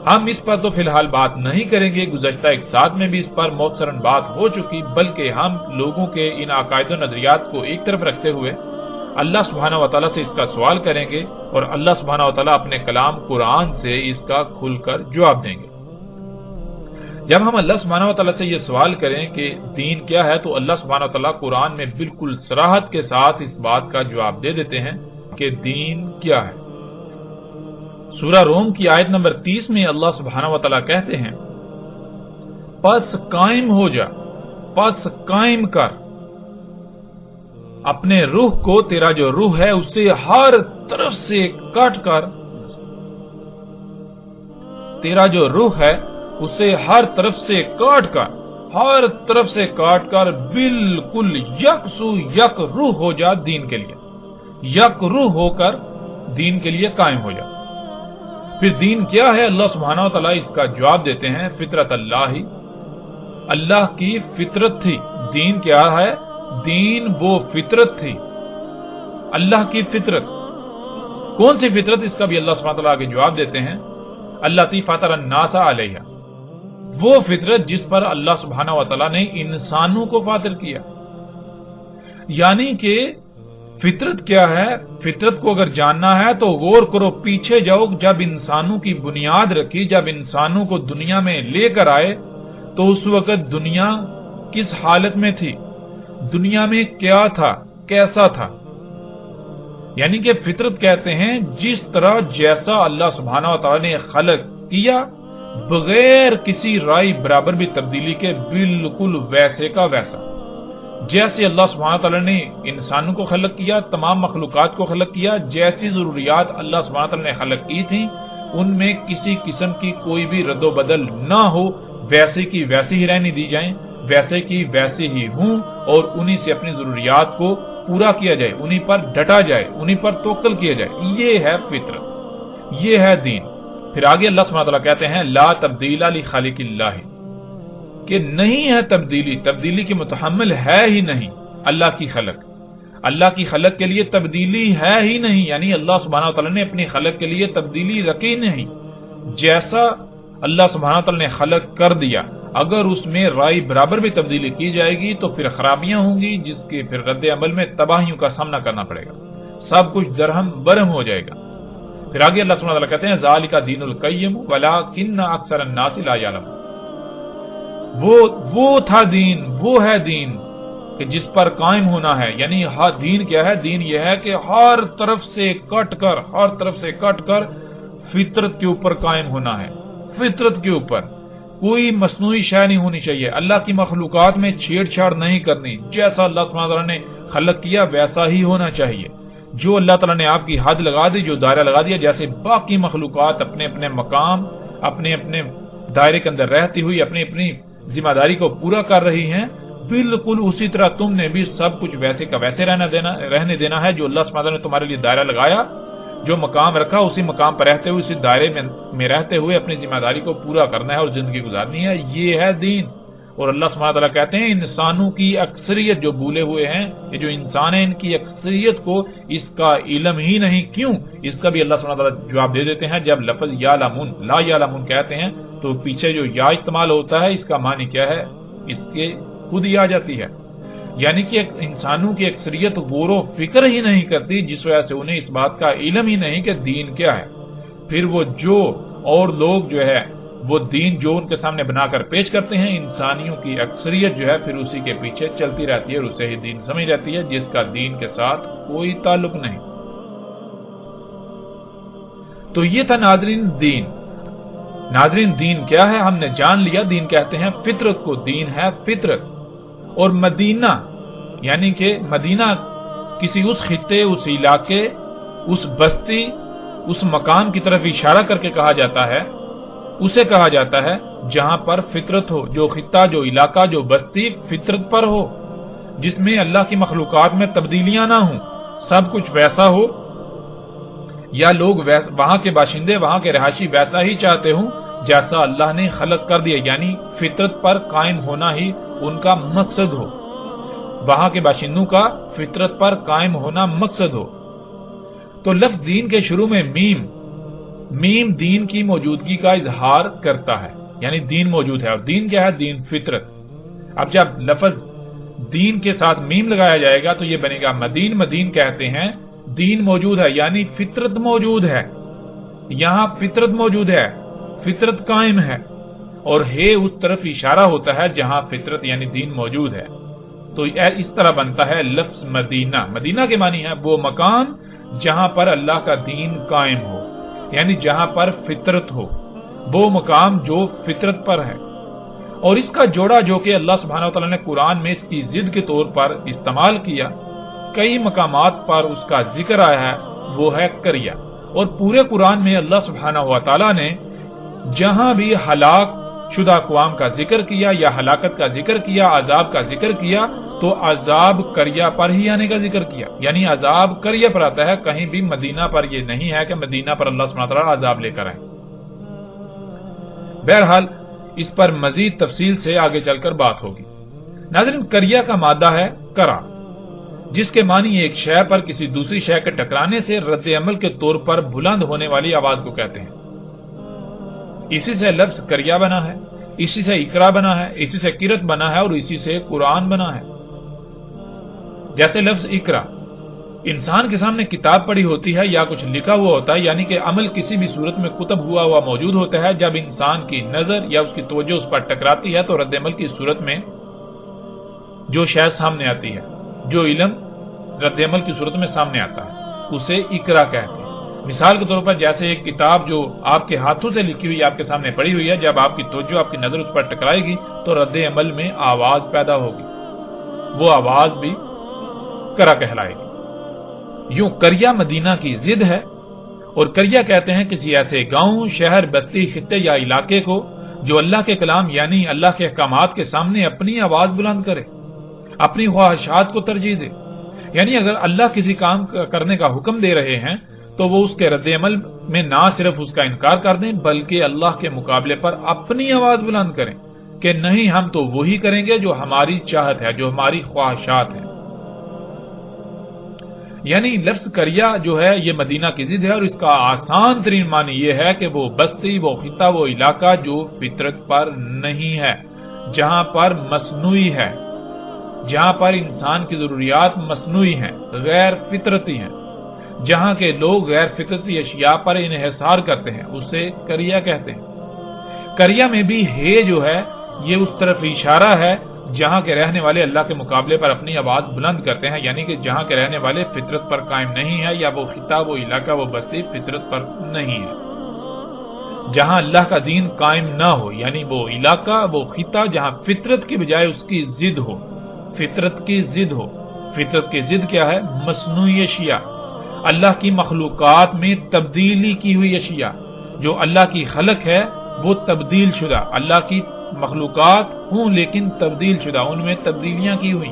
ہم اس پر تو فی الحال بات نہیں کریں گے، گزشتہ ایک ساتھ میں بھی اس پر مختصراً بات ہو چکی، بلکہ ہم لوگوں کے ان عقائد و نظریات کو ایک طرف رکھتے ہوئے اللہ سبحانہ و تعالیٰ سے اس کا سوال کریں گے اور اللہ سبحانہ و تعالیٰ اپنے کلام قرآن سے اس کا کھل کر جواب دیں گے۔ جب ہم اللہ سبحانہ و تعالیٰ سے یہ سوال کریں کہ دین کیا ہے تو اللہ سبحانہ و تعالیٰ قرآن میں بالکل صراحت کے ساتھ اس بات کا جواب دے دیتے ہیں کہ دین کیا ہے۔ سورہ روم کی آیت نمبر 30 میں اللہ سبحانہ و تعالیٰ کہتے ہیں، پس قائم ہو جا، پس قائم کر اپنے روح کو، تیرا جو روح ہے اسے ہر طرف سے کاٹ کر، تیرا جو روح ہے اسے ہر طرف سے کاٹ کر، ہر طرف سے کاٹ کر بالکل یکسو یک روح ہو جا دین کے لیے، یک روح ہو کر دین کے لیے قائم ہو جا۔ پھر دین کیا ہے؟ اللہ سبحانہ و تعالیٰ اس کا جواب دیتے ہیں، فطرت اللہ، اللہ کی فطرت تھی۔ دین کیا ہے؟ دین وہ فطرت تھی، اللہ کی فطرت۔ کون سی فطرت؟ اس کا بھی اللہ سبحانہ و تعالیٰ آگے جواب دیتے ہیں، اللاتی فطر الناس علیہا، وہ فطرت جس پر اللہ سبحانہ و تعالیٰ نے انسانوں کو فاطر کیا۔ یعنی کہ فطرت کیا ہے؟ فطرت کو اگر جاننا ہے تو غور کرو، پیچھے جاؤ، جب انسانوں کی بنیاد رکھی، جب انسانوں کو دنیا میں لے کر آئے تو اس وقت دنیا کس حالت میں تھی، دنیا میں کیا تھا، کیسا تھا؟ یعنی کہ فطرت کہتے ہیں جس طرح جیسا اللہ سبحانہ و تعالیٰ نے خلق کیا بغیر کسی رائے برابر بھی تبدیلی کے، بالکل ویسے کا ویسا۔ جیسے اللہ سبحانہ تعالیٰ نے انسانوں کو خلق کیا، تمام مخلوقات کو خلق کیا، جیسی ضروریات اللہ سبحانہ تعالیٰ نے خلق کی تھیں ان میں کسی قسم کی کوئی بھی رد و بدل نہ ہو، ویسے کی ویسے ہی رہنے دی جائیں، ویسے کی ویسے ہی ہوں، اور انہی سے اپنی ضروریات کو پورا کیا جائے، انہی پر ڈٹا جائے، انہی پر توکل کیا جائے۔ یہ ہے فطرت، یہ ہے دین۔ پھر آگے اللہ سبحانہ تعالیٰ کہتے ہیں، لا تبدیل لخالق اللہ، کہ نہیں ہے تبدیلی، تبدیلی کی متحمل ہے ہی نہیں اللہ کی خلق، اللہ کی خلق کے لیے تبدیلی ہے ہی نہیں، یعنی اللہ سبحانہ تعالیٰ نے اپنی خلق کے لیے تبدیلی رکھی نہیں۔ جیسا اللہ سبحانہ تعالیٰ نے خلق کر دیا، اگر اس میں رائے برابر بھی تبدیلی کی جائے گی تو پھر خرابیاں ہوں گی، جس کے پھر رد عمل میں تباہیوں کا سامنا کرنا پڑے گا، سب کچھ درہم برہم ہو جائے گا۔ پھر آگے اللہ سبحانہ تعالیٰ کہتے ہیں، ذالک دین القیم ولکن اکثر الناس لا یعلمون، وہ تھا دین، وہ ہے دین کہ جس پر قائم ہونا ہے۔ یعنی دین کیا ہے؟ دین یہ ہے کہ ہر طرف سے کٹ کر، ہر طرف سے کٹ کر فطرت کے اوپر قائم ہونا ہے، فطرت کے اوپر کوئی مصنوعی شے نہیں ہونی چاہیے، اللہ کی مخلوقات میں چھیڑ چھاڑ نہیں کرنی، جیسا اللہ سبحانہ تعالیٰ نے خلق کیا ویسا ہی ہونا چاہیے۔ جو اللہ تعالیٰ نے آپ کی حد لگا دی، جو دائرہ لگا دیا، جیسے باقی مخلوقات اپنے اپنے مقام، اپنے اپنے دائرے کے اندر رہتی ہوئی اپنی اپنی ذمہ داری کو پورا کر رہی ہیں، بالکل اسی طرح تم نے بھی سب کچھ ویسے کا ویسے رہنے دینا ہے۔ جو اللہ سبحانہ نے تمہارے لیے دائرہ لگایا، جو مقام رکھا، اسی مقام پر رہتے ہوئے، اسی دائرے میں رہتے ہوئے اپنی ذمہ داری کو پورا کرنا ہے اور زندگی گزارنی ہے، یہ ہے دین۔ اور اللہ سبحانہ تعالیٰ کہتے ہیں، انسانوں کی اکثریت جو بھولے ہوئے ہیں، یہ جو انسان ہیں، ان کی اکثریت کو اس کا علم ہی نہیں۔ کیوں؟ اس کا بھی اللہ سبحانہ تعالیٰ جواب دے دیتے ہیں۔ جب لفظ یعلمون، لا یعلمون کہتے ہیں تو پیچھے جو یا استعمال ہوتا ہے، اس کا معنی کیا ہے؟ اس کے خود ہی آ جاتی ہے، یعنی کہ انسانوں کی اکثریت غور و فکر ہی نہیں کرتی، جس وجہ سے انہیں اس بات کا علم ہی نہیں کہ دین کیا ہے۔ پھر وہ جو اور لوگ جو ہے وہ دین جو ان کے سامنے بنا کر پیش کرتے ہیں، انسانیوں کی اکثریت جو ہے پھر اسی کے پیچھے چلتی رہتی ہے اور اسے ہی دین سمجھ رہتی ہے، جس کا دین کے ساتھ کوئی تعلق نہیں۔ تو یہ تھا ناظرین دین۔ ناظرین دین کیا ہے ہم نے جان لیا، دین کہتے ہیں فطرت کو، دین ہے فطرت۔ اور مدینہ یعنی کہ مدینہ کسی اس خطے، اس علاقے، اس بستی، اس مقام کی طرف اشارہ کر کے کہا جاتا ہے، اسے کہا جاتا ہے جہاں پر فطرت ہو، جو خطہ، جو علاقہ، جو بستی فطرت پر ہو، جس میں اللہ کی مخلوقات میں تبدیلیاں نہ ہوں، سب کچھ ویسا ہو، یا لوگ وہاں کے باشندے، وہاں کے رہائشی ویسا ہی چاہتے ہوں جیسا اللہ نے خلق کر دیا، یعنی فطرت پر قائم ہونا ہی ان کا مقصد ہو، وہاں کے باشندوں کا فطرت پر قائم ہونا مقصد ہو۔ تو لفظ دین کے شروع میں میم دین کی موجودگی کا اظہار کرتا ہے، یعنی دین موجود ہے۔ اور دین کیا ہے؟ دین فطرت۔ اب جب لفظ دین کے ساتھ میم لگایا جائے گا تو یہ بنے گا مدین. مدین کہتے ہیں دین موجود ہے یعنی فطرت موجود ہے. یہاں فطرت موجود ہے, فطرت قائم ہے, اور ہے اس طرف اشارہ ہوتا ہے جہاں فطرت یعنی دین موجود ہے. تو اس طرح بنتا ہے لفظ مدینہ. مدینہ کے معنی ہے وہ مکان جہاں پر اللہ کا دین قائم ہو, یعنی جہاں پر فطرت ہو, وہ مقام جو فطرت پر ہے. اور اس کا جوڑا جو کہ اللہ سبحانہ وتعالی نے قرآن میں اس کی ضد کے طور پر استعمال کیا, کئی مقامات پر اس کا ذکر آیا ہے, وہ ہے قریہ. اور پورے قرآن میں اللہ سبحانہ وتعالی نے جہاں بھی ہلاک شدہ اقوام کا ذکر کیا یا ہلاکت کا ذکر کیا, عذاب کا ذکر کیا, تو عذاب قریہ پر ہی آنے کا ذکر کیا, یعنی عذاب قریہ پر آتا ہے. کہیں بھی مدینہ پر یہ نہیں ہے کہ مدینہ پر اللہ سبحانہ وتعالی عذاب لے کر آئے. بہرحال اس پر مزید تفصیل سے آگے چل کر بات ہوگی. ناظرین, قریہ کا مادہ ہے کرا, جس کے معنی ایک شے پر کسی دوسری شے کے ٹکرانے سے رد عمل کے طور پر بلند ہونے والی آواز کو کہتے ہیں. اسی سے لفظ قریہ بنا ہے, اسی سے اقرا بنا ہے, اسی سے قرت بنا ہے, اور اسی سے قرآن بنا ہے. جیسے لفظ اقرا انسان کے سامنے کتاب پڑی ہوتی ہے یا کچھ لکھا ہوا ہوتا ہے, یعنی کہ عمل کسی بھی صورت میں کتب ہوا موجود ہوتا ہے. جب انسان کی نظر یا اس کی توجہ اس پر ٹکراتی ہے تو رد عمل کی صورت میں جو شے سامنے آتی ہے, جو علم رد عمل کی صورت میں سامنے آتا ہے, اسے اقرا کہتے ہیں. مثال کے طور پر جیسے ایک کتاب جو آپ کے ہاتھوں سے لکھی ہوئی آپ کے سامنے پڑی ہوئی ہے, جب آپ کی توجہ آپ کی نظر اس پر ٹکرائے گی تو رد عمل میں آواز پیدا ہوگی, وہ آواز بھی قرا کہلائے گی. یوں قریہ مدینہ کی ضد ہے, اور قریہ کہتے ہیں کسی ایسے گاؤں, شہر, بستی, خطے یا علاقے کو جو اللہ کے کلام یعنی اللہ کے احکامات کے سامنے اپنی آواز بلند کرے, اپنی خواہشات کو ترجیح دے. یعنی اگر اللہ کسی کام کرنے کا حکم دے رہے ہیں تو وہ اس کے رد عمل میں نہ صرف اس کا انکار کر دیں بلکہ اللہ کے مقابلے پر اپنی آواز بلند کریں کہ نہیں, ہم تو وہی کریں گے جو ہماری چاہت ہے, جو ہماری خواہشات ہیں. یعنی لفظ قریہ جو ہے یہ مدینہ کی ضد ہے, اور اس کا آسان ترین معنی یہ ہے کہ وہ بستی, وہ خطہ, وہ علاقہ جو فطرت پر نہیں ہے, جہاں پر مصنوعی ہے, جہاں پر انسان کی ضروریات مصنوعی ہیں, غیر فطرتی ہیں, جہاں کے لوگ غیر فطرتی اشیاء پر انحصار کرتے ہیں, اسے قریہ کہتے ہیں. قریہ میں بھی ہے جو ہے یہ اس طرف اشارہ ہے جہاں کے رہنے والے اللہ کے مقابلے پر اپنی آواز بلند کرتے ہیں, یعنی کہ جہاں کے رہنے والے فطرت پر قائم نہیں ہے, یا وہ خطہ, وہ علاقہ, وہ بستی فطرت پر نہیں ہے. جہاں اللہ کا دین قائم نہ ہو, یعنی وہ علاقہ, وہ خطہ جہاں فطرت کی بجائے اس کی ضد ہو, فطرت کی ضد ہو. فطرت کی ضد کیا ہے؟ مصنوعی اشیاء, اللہ کی مخلوقات میں تبدیلی کی ہوئی اشیاء. جو اللہ کی خلق ہے وہ تبدیل شدہ, اللہ کی مخلوقات ہوں لیکن تبدیل شدہ, ان میں تبدیلیاں کی ہوئی.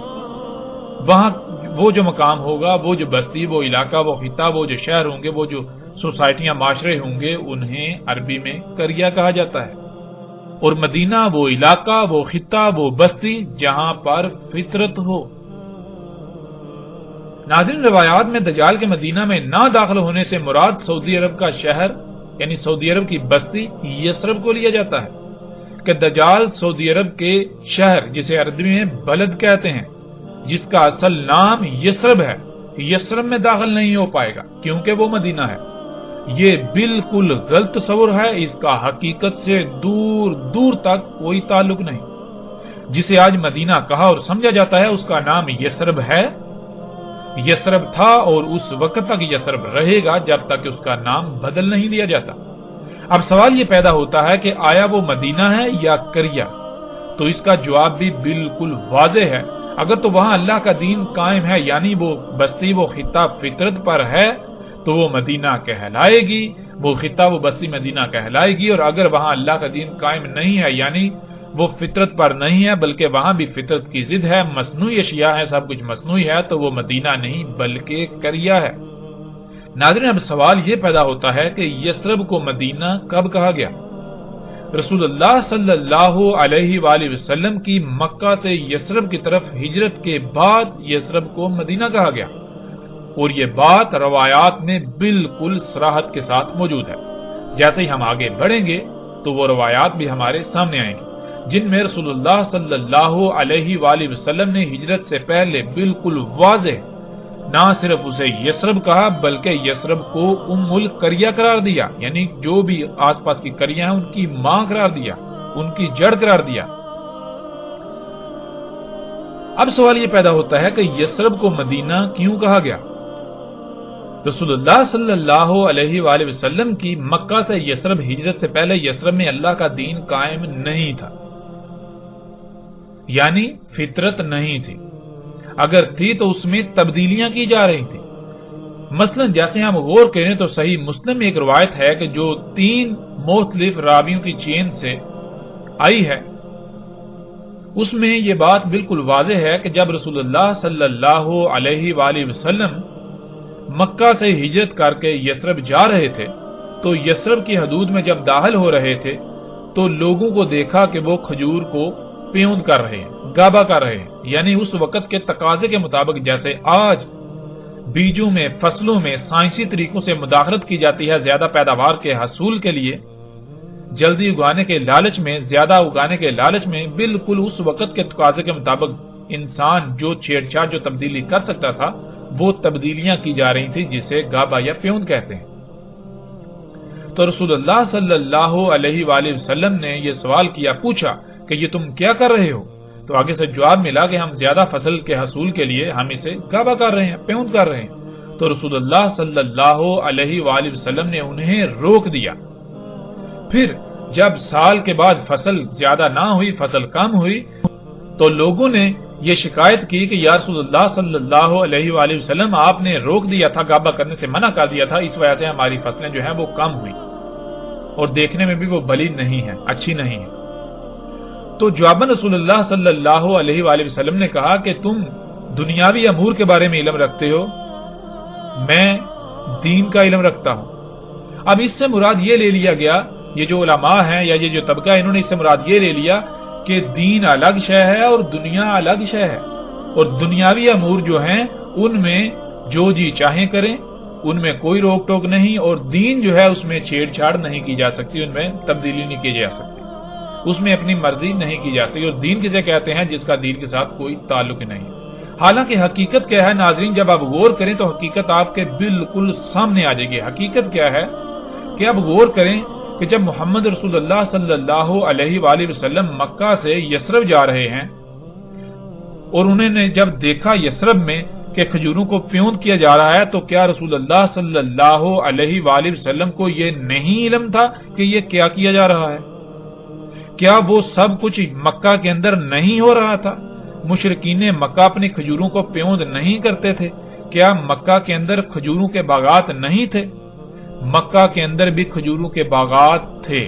وہاں وہ جو مقام ہوگا, وہ جو بستی, وہ علاقہ, وہ خطہ, وہ جو شہر ہوں گے, وہ جو سوسائٹیاں, معاشرے ہوں گے, انہیں عربی میں قریہ کہا جاتا ہے. اور مدینہ وہ علاقہ, وہ خطہ, وہ بستی جہاں پر فطرت ہو. ناظرین, روایات میں دجال کے مدینہ میں نہ داخل ہونے سے مراد سعودی عرب کا شہر یعنی سعودی عرب کی بستی یثرب کو لیا جاتا ہے کہ دجال سعودی عرب کے شہر جسے عربی میں بلد کہتے ہیں, جس کا اصل نام یثرب ہے, یثرب میں داخل نہیں ہو پائے گا کیونکہ وہ مدینہ ہے. یہ بالکل غلط تصور ہے, اس کا حقیقت سے دور دور تک کوئی تعلق نہیں. جسے آج مدینہ کہا اور سمجھا جاتا ہے اس کا نام یثرب ہے, یثرب تھا اور اس وقت تک یثرب رہے گا جب تک اس کا نام بدل نہیں دیا جاتا. اب سوال یہ پیدا ہوتا ہے کہ آیا وہ مدینہ ہے یا قریہ؟ تو اس کا جواب بھی بالکل واضح ہے. اگر تو وہاں اللہ کا دین قائم ہے یعنی وہ بستی, وہ خطہ فطرت پر ہے تو وہ مدینہ کہلائے گی, وہ خطہ, وہ بستی مدینہ کہلائے گی. اور اگر وہاں اللہ کا دین قائم نہیں ہے یعنی وہ فطرت پر نہیں ہے بلکہ وہاں بھی فطرت کی ضد ہے, مصنوعی اشیاء ہے, سب کچھ مصنوعی ہے, تو وہ مدینہ نہیں بلکہ قریہ ہے. ناظرین, اب سوال یہ پیدا ہوتا ہے کہ یثرب کو مدینہ کب کہا گیا؟ رسول اللہ صلی اللہ علیہ وآلہ وسلم کی مکہ سے یثرب کی طرف ہجرت کے بعد یثرب کو مدینہ کہا گیا, اور یہ بات روایات میں بالکل صراحت کے ساتھ موجود ہے. جیسے ہی ہم آگے بڑھیں گے تو وہ روایات بھی ہمارے سامنے آئیں گی. جن میں رسول اللہ صلی اللہ علیہ وآلہ وسلم نے ہجرت سے پہلے بالکل واضح نہ صرف اسے یثرب کہا بلکہ یثرب کو ام القریہ قرار دیا، یعنی جو بھی آس پاس کی قریہ ہیں ان کی ماں قرار دیا، ان کی جڑ قرار دیا۔ اب سوال یہ پیدا ہوتا ہے کہ یثرب کو مدینہ کیوں کہا گیا؟ رسول اللہ صلی اللہ علیہ وآلہ وسلم کی مکہ سے یثرب ہجرت سے پہلے یثرب میں اللہ کا دین قائم نہیں تھا، یعنی فطرت نہیں تھی، اگر تھی تو اس میں تبدیلیاں کی جا رہی تھی۔ مثلا جیسے ہم غور کریں تو صحیح مسلم میں ایک روایت ہے کہ جو 3 مختلف راویوں کی چین سے آئی ہے، اس میں یہ بات بالکل واضح ہے کہ جب رسول اللہ صلی اللہ علیہ وآلہ وسلم مکہ سے ہجرت کر کے یثرب جا رہے تھے تو یثرب کی حدود میں جب داخل ہو رہے تھے تو لوگوں کو دیکھا کہ وہ کھجور کو پیوند کر رہے ہیں، گابا کر رہے ہیں، یعنی اس وقت کے تقاضے کے مطابق جیسے آج بیجوں میں، فصلوں میں سائنسی طریقوں سے مداخلت کی جاتی ہے زیادہ پیداوار کے حصول کے لیے، جلدی اگانے کے لالچ میں، زیادہ اگانے کے لالچ میں، بالکل اس وقت کے تقاضے کے مطابق انسان جو چھیڑ چھاڑ جو تبدیلی کر سکتا تھا وہ تبدیلیاں کی جا رہی تھی، جسے گابا یا پیوند کہتے ہیں۔ تو رسول اللہ صلی اللہ علیہ وآلہ وسلم نے یہ سوال کیا، پوچھا کہ یہ تم کیا کر رہے ہو؟ تو آگے سے جواب ملا کہ ہم زیادہ فصل کے حصول کے لیے ہم اسے گابا کر رہے ہیں، پیوند کر رہے ہیں۔ تو رسول اللہ صلی اللہ علیہ وآلہ وسلم نے انہیں روک دیا۔ پھر جب سال کے بعد فصل زیادہ نہ ہوئی، فصل کم ہوئی، تو لوگوں نے یہ شکایت کی کہ یا رسول اللہ صلی اللہ علیہ وآلہ وسلم آپ نے روک دیا تھا، گابا کرنے سے منع کر دیا تھا، اس وجہ سے ہماری فصلیں جو ہیں وہ کم ہوئی اور دیکھنے میں بھی وہ بلی نہیں ہے، اچھی نہیں ہے۔ تو جواباً رسول اللہ صلی اللہ علیہ وآلہ وسلم نے کہا کہ تم دنیاوی امور کے بارے میں علم رکھتے ہو، میں دین کا علم رکھتا ہوں۔ اب اس سے مراد یہ لے لیا گیا، یہ جو علماء ہیں یا یہ جو طبقہ ہے انہوں نے اس سے مراد یہ لے لیا کہ دین الگ شے ہے اور دنیا الگ شے ہے، اور دنیاوی امور جو ہیں ان میں جو جی چاہیں کریں، ان میں کوئی روک ٹوک نہیں، اور دین جو ہے اس میں چھیڑ چھاڑ نہیں کی جا سکتی، ان میں تبدیلی نہیں کی جا سکتی، اس میں اپنی مرضی نہیں کی جا سکتی۔ اور دین کسے کہتے ہیں؟ جس کا دین کے ساتھ کوئی تعلق نہیں۔ حالانکہ حقیقت کیا ہے ناظرین، جب آپ غور کریں تو حقیقت آپ کے بالکل سامنے آ جائے گی۔ حقیقت کیا ہے کہ آپ غور کریں کہ جب محمد رسول اللہ صلی اللہ علیہ وآلہ وسلم مکہ سے یثرب جا رہے ہیں اور انہوں نے جب دیکھا یثرب میں کہ کھجوروں کو پیوند کیا جا رہا ہے، تو کیا رسول اللہ صلی اللہ علیہ وآلہ وسلم کو یہ نہیں علم تھا کہ یہ کیا جا رہا ہے؟ کیا وہ سب کچھ مکہ کے اندر نہیں ہو رہا تھا؟ مشرکین مکہ اپنی کھجوروں کو پیوند نہیں کرتے تھے؟ کیا مکہ کے اندر کھجوروں کے باغات نہیں تھے؟ مکہ کے اندر بھی کھجوروں کے باغات تھے،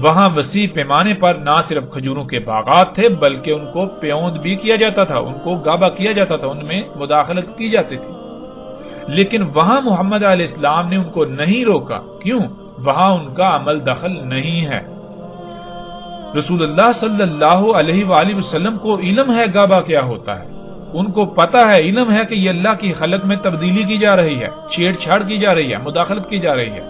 وہاں وسیع پیمانے پر نہ صرف کھجوروں کے باغات تھے بلکہ ان کو پیوند بھی کیا جاتا تھا، ان کو گابا کیا جاتا تھا، ان میں مداخلت کی جاتی تھی۔ لیکن وہاں محمد علیہ السلام نے ان کو نہیں روکا، کیوں؟ وہاں ان کا عمل دخل نہیں ہے۔ رسول اللہ صلی اللہ علیہ وآلہ وسلم کو علم ہے گابا کیا ہوتا ہے، ان کو پتا ہے، علم ہے کہ یہ اللہ کی خلق میں تبدیلی کی جا رہی ہے، چھیڑ چھاڑ کی جا رہی ہے، مداخلت کی جا رہی ہے۔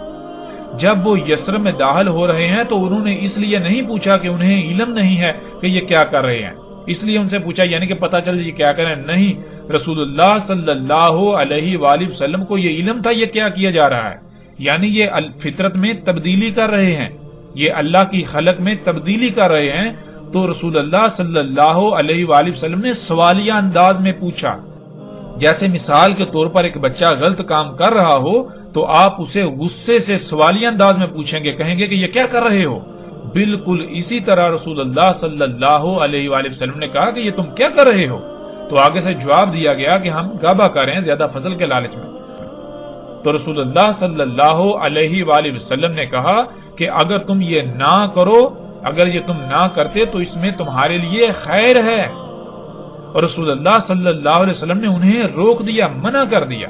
جب وہ یثرب میں داخل ہو رہے ہیں تو انہوں نے اس لیے نہیں پوچھا کہ انہیں علم نہیں ہے کہ یہ کیا کر رہے ہیں، اس لیے ان سے پوچھا یعنی کہ پتا چل یہ کیا کر رہے ہیں، نہیں، رسول اللہ صلی اللہ علیہ وآلہ وسلم کو یہ علم تھا یہ کیا جا رہا ہے، یعنی یہ فطرت میں تبدیلی کر رہے ہیں، یہ اللہ کی خلق میں تبدیلی کر رہے ہیں۔ تو رسول اللہ صلی اللہ علیہ وآلہ وسلم نے سوالیہ انداز میں پوچھا، جیسے مثال کے طور پر ایک بچہ غلط کام کر رہا ہو تو آپ اسے غصے سے سوالیہ انداز میں پوچھیں گے، کہیں گے کہ یہ کیا کر رہے ہو؟ بالکل اسی طرح رسول اللہ صلی اللہ علیہ وآلہ وسلم نے کہا کہ یہ تم کیا کر رہے ہو؟ تو آگے سے جواب دیا گیا کہ ہم گابا کر رہے ہیں زیادہ فصل کے لالچ میں۔ تو رسول اللہ صلی اللہ علیہ وآلہ وسلم نے کہا کہ اگر تم یہ نہ کرو، اگر یہ تم نہ کرتے تو اس میں تمہارے لیے خیر ہے، اور رسول اللہ صلی اللہ علیہ وسلم نے انہیں روک دیا، منع کر دیا۔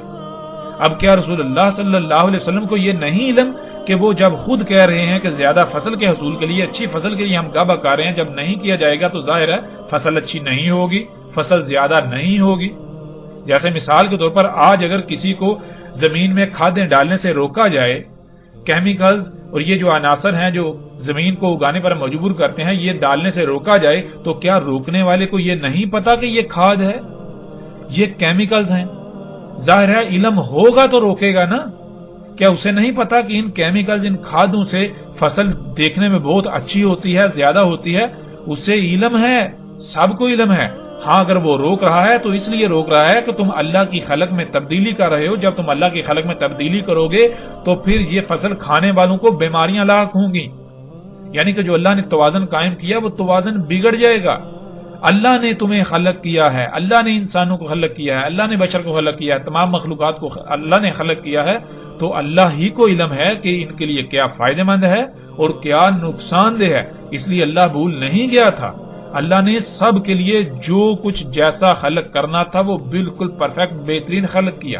اب کیا رسول اللہ صلی اللہ علیہ وسلم کو یہ نہیں علم کہ وہ جب خود کہہ رہے ہیں کہ زیادہ فصل کے حصول کے لیے، اچھی فصل کے لیے ہم گابا کر رہے ہیں، جب نہیں کیا جائے گا تو ظاہر ہے فصل اچھی نہیں ہوگی، فصل زیادہ نہیں ہوگی۔ جیسے مثال کے طور پر آج اگر کسی کو زمین میں کھادیں ڈالنے سے روکا جائے کیمیکلز اور یہ جو عناصر ہیں جو زمین کو اگانے پر مجبور کرتے ہیں، یہ ڈالنے سے روکا جائے، تو کیا روکنے والے کو یہ نہیں پتا کہ یہ کھاد ہے، یہ کیمیکلز ہیں؟ ظاہر ہے علم ہوگا تو روکے گا نا۔ کیا اسے نہیں پتا کہ ان کیمیکلز، ان کھادوں سے فصل دیکھنے میں بہت اچھی ہوتی ہے، زیادہ ہوتی ہے؟ اسے علم ہے، سب کو علم ہے۔ ہاں اگر وہ روک رہا ہے تو اس لیے روک رہا ہے کہ تم اللہ کی خلق میں تبدیلی کر رہے ہو۔ جب تم اللہ کی خلق میں تبدیلی کرو گے تو پھر یہ فصل کھانے والوں کو بیماریاں لاحق ہوں گی، یعنی کہ جو اللہ نے توازن قائم کیا وہ توازن بگڑ جائے گا۔ اللہ نے تمہیں خلق کیا ہے، اللہ نے انسانوں کو خلق کیا ہے، اللہ نے بشر کو خلق کیا ہے، تمام مخلوقات کو اللہ نے خلق کیا ہے، تو اللہ ہی کو علم ہے کہ ان کے لیے کیا فائدہ مند ہے اور کیا نقصان دہ ہے۔ اس لیے اللہ بھول نہیں گیا تھا، اللہ نے سب کے لیے جو کچھ جیسا خلق کرنا تھا وہ بالکل پرفیکٹ بہترین خلق کیا،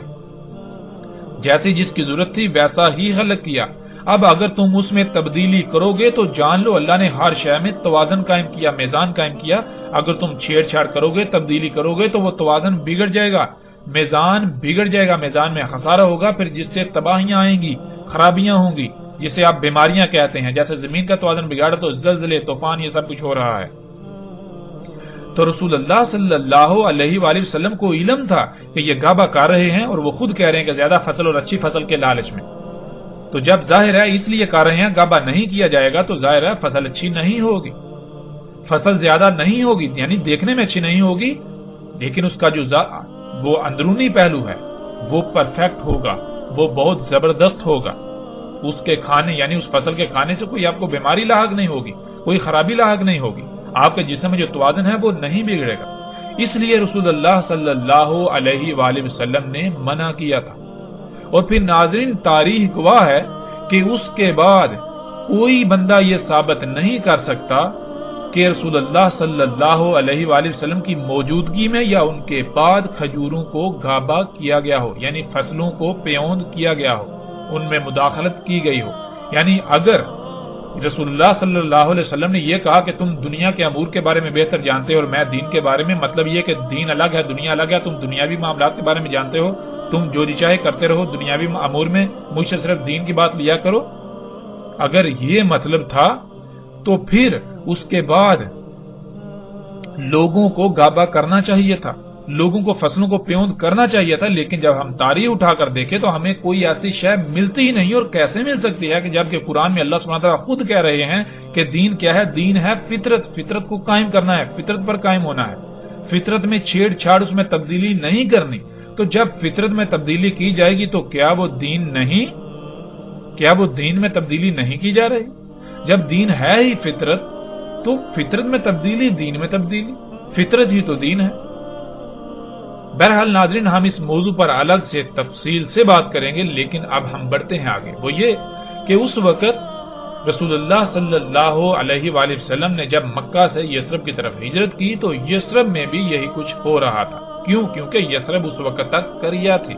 جیسی جس کی ضرورت تھی ویسا ہی خلق کیا۔ اب اگر تم اس میں تبدیلی کرو گے تو جان لو اللہ نے ہر شے میں توازن قائم کیا، میزان قائم کیا۔ اگر تم چھیڑ چھاڑ کرو گے، تبدیلی کرو گے تو وہ توازن بگڑ جائے گا، میزان بگڑ جائے گا، میزان میں خسارہ ہوگا، پھر جس سے تباہیاں آئیں گی، خرابیاں ہوں گی، جسے آپ بیماریاں کہتے ہیں۔ جیسے زمین کا توازن بگاڑا تو زلزلے، طوفان، یہ سب کچھ ہو رہا ہے۔ تو رسول اللہ صلی اللہ علیہ وآلہ وسلم کو علم تھا کہ یہ غابہ کر رہے ہیں اور وہ خود کہہ رہے ہیں کہ زیادہ فصل اور اچھی فصل کے لالچ میں۔ تو جب ظاہر ہے اس لیے کر رہے ہیں، غابہ نہیں کیا جائے گا تو ظاہر ہے فصل اچھی نہیں ہوگی، فصل زیادہ نہیں ہوگی، یعنی دیکھنے میں اچھی نہیں ہوگی، لیکن اس کا جو وہ اندرونی پہلو ہے وہ پرفیکٹ ہوگا، وہ بہت زبردست ہوگا۔ اس کے کھانے یعنی اس فصل کے کھانے سے کوئی آپ کو بیماری لاحق نہیں ہوگی، کوئی خرابی لاحق نہیں ہوگی، آپ کے جسم میں جو توازن ہے وہ نہیں بگڑے گا۔ اس لیے رسول اللہ صلی اللہ علیہ وآلہ وسلم نے منع کیا تھا۔ اور پھر ناظرین تاریخ گواہ ہے کہ اس کے بعد کوئی بندہ یہ ثابت نہیں کر سکتا کہ رسول اللہ صلی اللہ علیہ وآلہ وسلم کی موجودگی میں یا ان کے بعد کھجوروں کو غابہ کیا گیا ہو، یعنی فصلوں کو پیوند کیا گیا ہو، ان میں مداخلت کی گئی ہو۔ یعنی اگر رسول اللہ صلی اللہ علیہ وسلم نے یہ کہا کہ تم دنیا کے امور کے بارے میں بہتر جانتے ہو اور میں دین کے بارے میں، مطلب یہ کہ دین الگ ہے، دنیا الگ ہے، تم دنیاوی معاملات کے بارے میں جانتے ہو، تم جو جی چاہے کرتے رہو، دنیاوی امور میں مجھ سے صرف دین کی بات لیا کرو، اگر یہ مطلب تھا تو پھر اس کے بعد لوگوں کو غابہ کرنا چاہیے تھا، لوگوں کو فصلوں کو پیوند کرنا چاہیے تھا۔ لیکن جب ہم تاریخ اٹھا کر دیکھیں تو ہمیں کوئی ایسی شے ملتی ہی نہیں، اور کیسے مل سکتی ہے کہ جبکہ قرآن میں اللہ سبحانہ وتعالیٰ خود کہہ رہے ہیں کہ دین کیا ہے، دین ہے فطرت، فطرت کو قائم کرنا ہے، فطرت پر قائم ہونا ہے، فطرت میں چھیڑ چھاڑ، اس میں تبدیلی نہیں کرنی۔ تو جب فطرت میں تبدیلی کی جائے گی تو کیا وہ دین نہیں؟ کیا وہ دین میں تبدیلی نہیں کی جا رہی؟ جب دین ہے ہی فطرت تو فطرت میں تبدیلی، دین میں تبدیلی، فطرت ہی تو دین ہے۔ بہرحال ناظرین ہم اس موضوع پر الگ سے تفصیل سے بات کریں گے، لیکن اب ہم بڑھتے ہیں آگے۔ وہ یہ کہ اس وقت رسول اللہ صلی اللہ علیہ وآلہ وسلم نے جب مکہ سے یثرب کی طرف ہجرت کی تو یثرب میں بھی یہی کچھ ہو رہا تھا۔ کیوں؟ کیونکہ یثرب اس وقت تک قریہ تھی،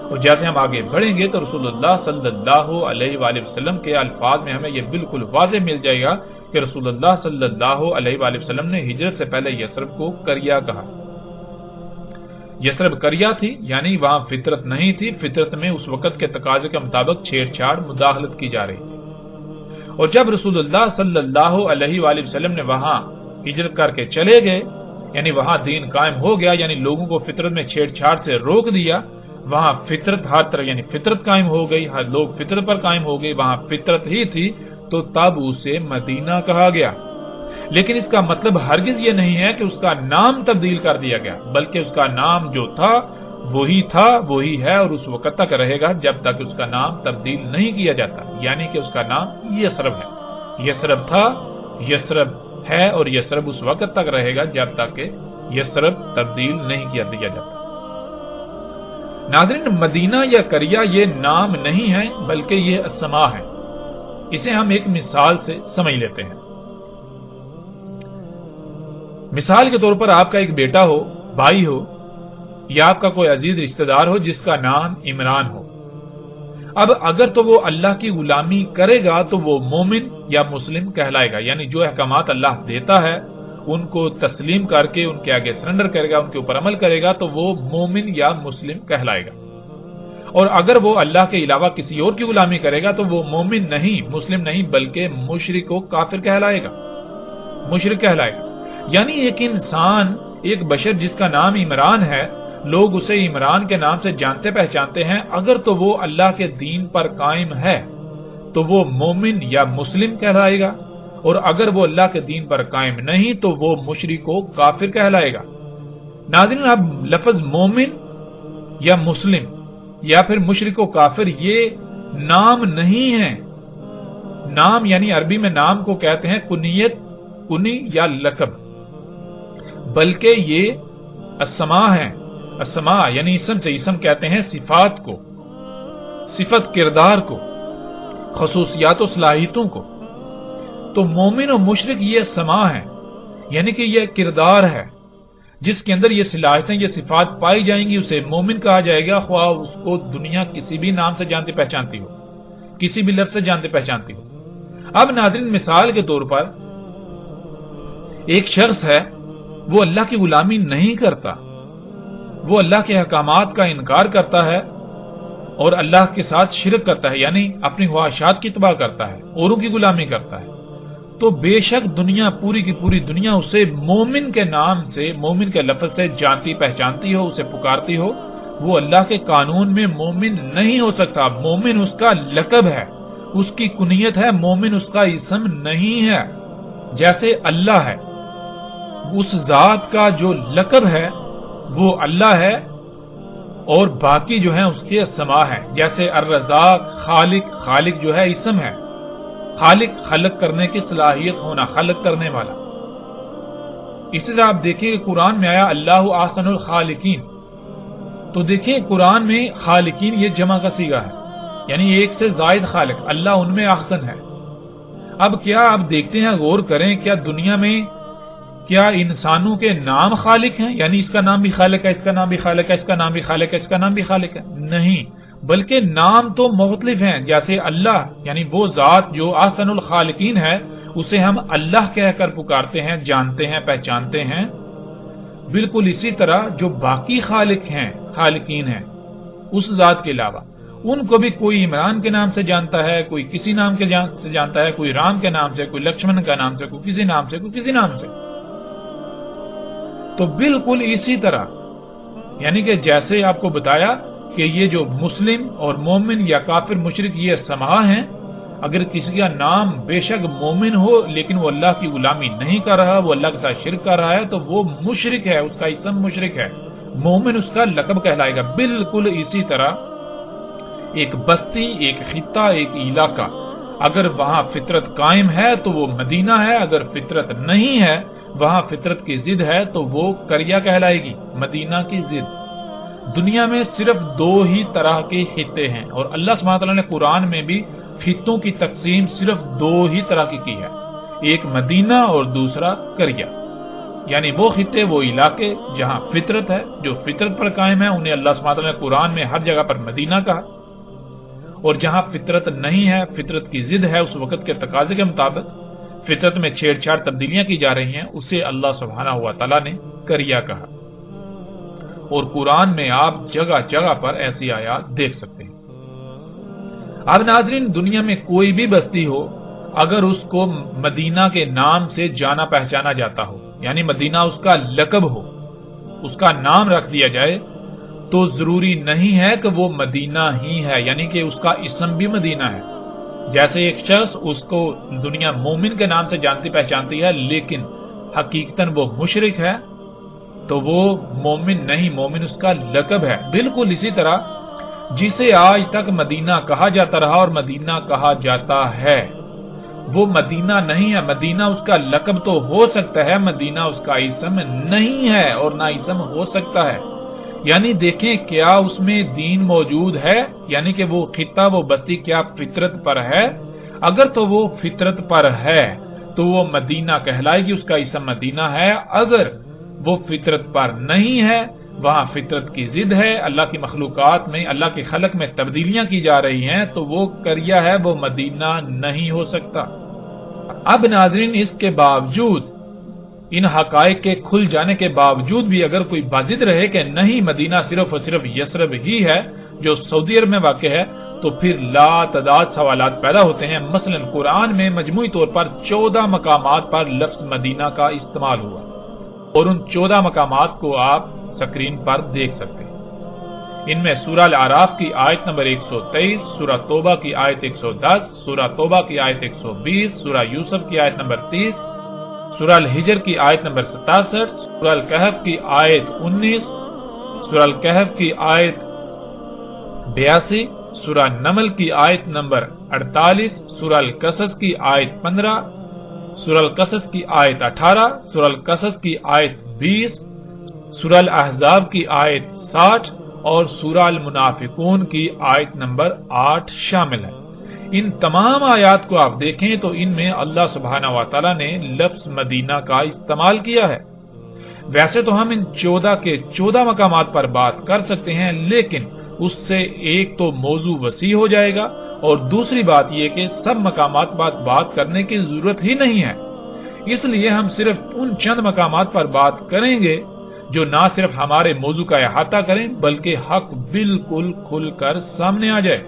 اور جیسے ہم آگے بڑھیں گے تو رسول اللہ صلی اللہ علیہ وآلہ وسلم کے الفاظ میں ہمیں یہ بالکل واضح مل جائے گا کہ رسول اللہ صلی اللہ علیہ وآلہ وسلم نے ہجرت سے پہلے یثرب کو قریہ کہا۔ یثرب قریہ تھی، یعنی وہاں فطرت نہیں تھی، فطرت میں اس وقت کے تقاضے کے مطابق چھیڑ چھاڑ، مداخلت کی جا رہی تھی۔ اور جب رسول اللہ صلی اللہ علیہ وآلہ وسلم نے وہاں ہجرت کر کے چلے گئے، یعنی وہاں دین قائم ہو گیا، یعنی لوگوں کو فطرت میں چھیڑ چھاڑ سے روک دیا، وہاں فطرت ہر طرف یعنی فطرت قائم ہو گئی، ہر لوگ فطرت پر قائم ہو گئے، وہاں فطرت ہی تھی، تو تب اسے مدینہ کہا گیا۔ لیکن اس کا مطلب ہرگز یہ نہیں ہے کہ اس کا نام تبدیل کر دیا گیا، بلکہ اس کا نام جو تھا، وہی ہے اور اس وقت تک رہے گا جب تک اس کا نام تبدیل نہیں کیا جاتا، یعنی کہ اس کا نام یثرب ہے، یثرب تھا، یثرب ہے، اور یثرب اس وقت تک رہے گا جب تک کہ یثرب تبدیل نہیں کیا دیا جاتا۔ ناظرین مدینہ یا قریہ یہ نام نہیں ہے بلکہ یہ اسما ہے۔ اسے ہم ایک مثال سے سمجھ لیتے ہیں۔ مثال کے طور پر آپ کا ایک بیٹا ہو، بھائی ہو، یا آپ کا کوئی عزیز رشتہ دار ہو جس کا نام عمران ہو۔ اب اگر تو وہ اللہ کی غلامی کرے گا تو وہ مومن یا مسلم کہلائے گا، یعنی جو احکامات اللہ دیتا ہے ان کو تسلیم کر کے ان کے آگے سرنڈر کرے گا، ان کے اوپر عمل کرے گا تو وہ مومن یا مسلم کہلائے گا۔ اور اگر وہ اللہ کے علاوہ کسی اور کی غلامی کرے گا تو وہ مومن نہیں، مسلم نہیں، بلکہ مشرک و کافر کہلائے گا، مشرک کہلائے گا۔ یعنی ایک انسان، ایک بشر جس کا نام عمران ہے، لوگ اسے عمران کے نام سے جانتے پہچانتے ہیں، اگر تو وہ اللہ کے دین پر قائم ہے تو وہ مومن یا مسلم کہلائے گا، اور اگر وہ اللہ کے دین پر قائم نہیں تو وہ مشرک و کافر کہلائے گا۔ ناظرین، اب لفظ مومن یا مسلم یا پھر مشرک و کافر یہ نام نہیں ہے۔ نام یعنی عربی میں نام کو کہتے ہیں کنیت، کنی یا لقب، بلکہ یہ اسماء ہے۔ اسماء یعنی اسم سے، اسم کہتے ہیں صفات کو، صفت کردار کو، خصوصیات و صلاحیتوں کو۔ تو مومن و مشرک یہ اسماء ہیں، یعنی کہ یہ کردار ہے جس کے اندر یہ صلاحیتیں، یہ صفات پائی جائیں گی، اسے مومن کہا جائے گا، خواہ اس کو دنیا کسی بھی نام سے جانتی پہچانتی ہو، کسی بھی لفظ سے جانتی پہچانتی ہو۔ اب ناظرین، مثال کے طور پر ایک شخص ہے، وہ اللہ کی غلامی نہیں کرتا، وہ اللہ کے احکامات کا انکار کرتا ہے اور اللہ کے ساتھ شرک کرتا ہے، یعنی اپنی خواہشات کی اتباع کرتا ہے، اوروں کی غلامی کرتا ہے، تو بے شک دنیا، پوری کی پوری دنیا اسے مومن کے نام سے، مومن کے لفظ سے جانتی پہچانتی ہو، اسے پکارتی ہو، وہ اللہ کے قانون میں مومن نہیں ہو سکتا۔ مومن اس کا لقب ہے، اس کی کنیت ہے، مومن اس کا اسم نہیں ہے۔ جیسے اللہ ہے، اس ذات کا جو لقب ہے وہ اللہ ہے، اور باقی جو ہیں اس کے اسماء ہیں، جیسے الرزاق، خالق، خالق جو ہے اسم ہے، خالق خلق کرنے کی صلاحیت ہونا، خلق کرنے والا۔ اسی طرح آپ دیکھیں کہ قرآن میں آیا اللہ احسن الخالقین، تو دیکھیں قرآن میں خالقین یہ جمع کا صیغہ ہے، یعنی ایک سے زائد خالق، اللہ ان میں احسن ہے۔ اب کیا آپ دیکھتے ہیں، غور کریں، کیا دنیا میں کیا انسانوں کے نام خالق ہیں؟ یعنی اس کا نام بھی خالق ہے، اس کا نام بھی خالق ہے، اس کا نام بھی خالق ہے، اس کا نام بھی خالق ہے؟ نہیں، بلکہ نام تو مختلف ہیں۔ جیسے اللہ یعنی وہ ذات جو احسن الخالقین ہے، اسے ہم اللہ کہہ کر پکارتے ہیں، جانتے ہیں، پہچانتے ہیں۔ بالکل اسی طرح جو باقی خالق ہیں، خالقین ہیں اس ذات کے علاوہ، ان کو بھی کوئی عمران کے نام سے جانتا ہے، کوئی کسی نام کے سے جانتا ہے، کوئی رام کے نام سے، کوئی لکشمن کا نام سے، کوئی کسی نام سے، کوئی کسی نام سے۔ تو بالکل اسی طرح، یعنی کہ جیسے آپ کو بتایا کہ یہ جو مسلم اور مومن یا کافر مشرک یہ اسماء ہیں، اگر کسی کا نام بے شک مومن ہو لیکن وہ اللہ کی غلامی نہیں کر رہا، وہ اللہ کے ساتھ شرک کر رہا ہے، تو وہ مشرک ہے، اس کا اسم مشرک ہے، مومن اس کا لقب کہلائے گا۔ بالکل اسی طرح ایک بستی، ایک خطہ، ایک علاقہ، اگر وہاں فطرت قائم ہے تو وہ مدینہ ہے، اگر فطرت نہیں ہے، وہاں فطرت کی ضد ہے، تو وہ قریہ کہلائے گی، مدینہ کی ضد۔ دنیا میں صرف دو ہی طرح کے خطے ہیں، اور اللہ سبحانہ وتعالیٰ نے قرآن میں بھی خطوں کی تقسیم صرف دو ہی طرح کی ہے، ایک مدینہ اور دوسرا قریہ۔ یعنی وہ خطے، وہ علاقے جہاں فطرت ہے، جو فطرت پر قائم ہے، انہیں اللہ سبحانہ وتعالیٰ نے قرآن میں ہر جگہ پر مدینہ کہا، اور جہاں فطرت نہیں ہے، فطرت کی ضد ہے، اس وقت کے تقاضے کے مطابق فطرت میں چھیڑ چھاڑ تبدیلیاں کی جا رہی ہیں، اسے اللہ سبحانہ و تعالیٰ نے قریہ کہا۔ اور قرآن میں آپ جگہ جگہ پر ایسی آیات دیکھ سکتے ہیں۔ اب ناظرین، دنیا میں کوئی بھی بستی ہو، اگر اس کو مدینہ کے نام سے جانا پہچانا جاتا ہو، یعنی مدینہ اس کا لقب ہو، اس کا نام رکھ دیا جائے، تو ضروری نہیں ہے کہ وہ مدینہ ہی ہے، یعنی کہ اس کا اسم بھی مدینہ ہے۔ جیسے ایک شخص، اس کو دنیا مومن کے نام سے جانتی پہچانتی ہے، لیکن حقیقتاً وہ مشرک ہے، تو وہ مومن نہیں، مومن اس کا لقب ہے۔ بالکل اسی طرح جسے آج تک مدینہ کہا جاتا رہا اور مدینہ کہا جاتا ہے، وہ مدینہ نہیں ہے۔ مدینہ اس کا لقب تو ہو سکتا ہے، مدینہ اس کا اسم نہیں ہے، اور نہ اسم ہو سکتا ہے۔ یعنی دیکھیں کیا اس میں دین موجود ہے، یعنی کہ وہ خطہ، وہ بستی کیا فطرت پر ہے؟ اگر تو وہ فطرت پر ہے تو وہ مدینہ کہلائے گی، اس کا اسم مدینہ ہے۔ اگر وہ فطرت پر نہیں ہے، وہاں فطرت کی ضد ہے، اللہ کی مخلوقات میں، اللہ کی خلق میں تبدیلیاں کی جا رہی ہیں، تو وہ قریہ ہے، وہ مدینہ نہیں ہو سکتا۔ اب ناظرین، اس کے باوجود، ان حقائق کے کھل جانے کے باوجود بھی اگر کوئی بازد رہے کہ نہیں، مدینہ صرف اور صرف یثرب ہی ہے، جو سعودی عرب میں واقع ہے، تو پھر لا تعداد سوالات پیدا ہوتے ہیں۔ مثلا قرآن میں مجموعی طور پر 14 مقامات پر لفظ مدینہ کا استعمال ہوا، اور ان 14 مقامات کو آپ سکرین پر دیکھ سکتے ہیں۔ ان میں سورہ الاعراف کی آیت نمبر 123، سورہ توبہ کی آیت 110، سورہ توبہ کی آیت 120، سورہ یوسف کی آیت نمبر 30، سورہ الحجر کی آیت نمبر 67، سورہ الکہف کی آیت 19، سورہ الکہف کی آیت 82، سورہ نمل کی آیت نمبر 48، سورہ القصص کی آیت 15، سورہ القصص کی آیت 18، سورہ القصص کی آیت 20، سورہ الاحزاب کی آیت 60 اور سورہ المنافقون کی آیت نمبر 8 شامل ہے۔ ان تمام آیات کو آپ دیکھیں تو ان میں اللہ سبحانہ و تعالی نے لفظ مدینہ کا استعمال کیا ہے۔ ویسے تو ہم ان 14 کے 14 مقامات پر بات کر سکتے ہیں، لیکن اس سے ایک تو موضوع وسیع ہو جائے گا، اور دوسری بات یہ کہ سب مقامات پر بات کرنے کی ضرورت ہی نہیں ہے۔ اس لیے ہم صرف ان چند مقامات پر بات کریں گے جو نہ صرف ہمارے موضوع کا احاطہ کریں بلکہ حق بالکل کھل کر سامنے آ جائے۔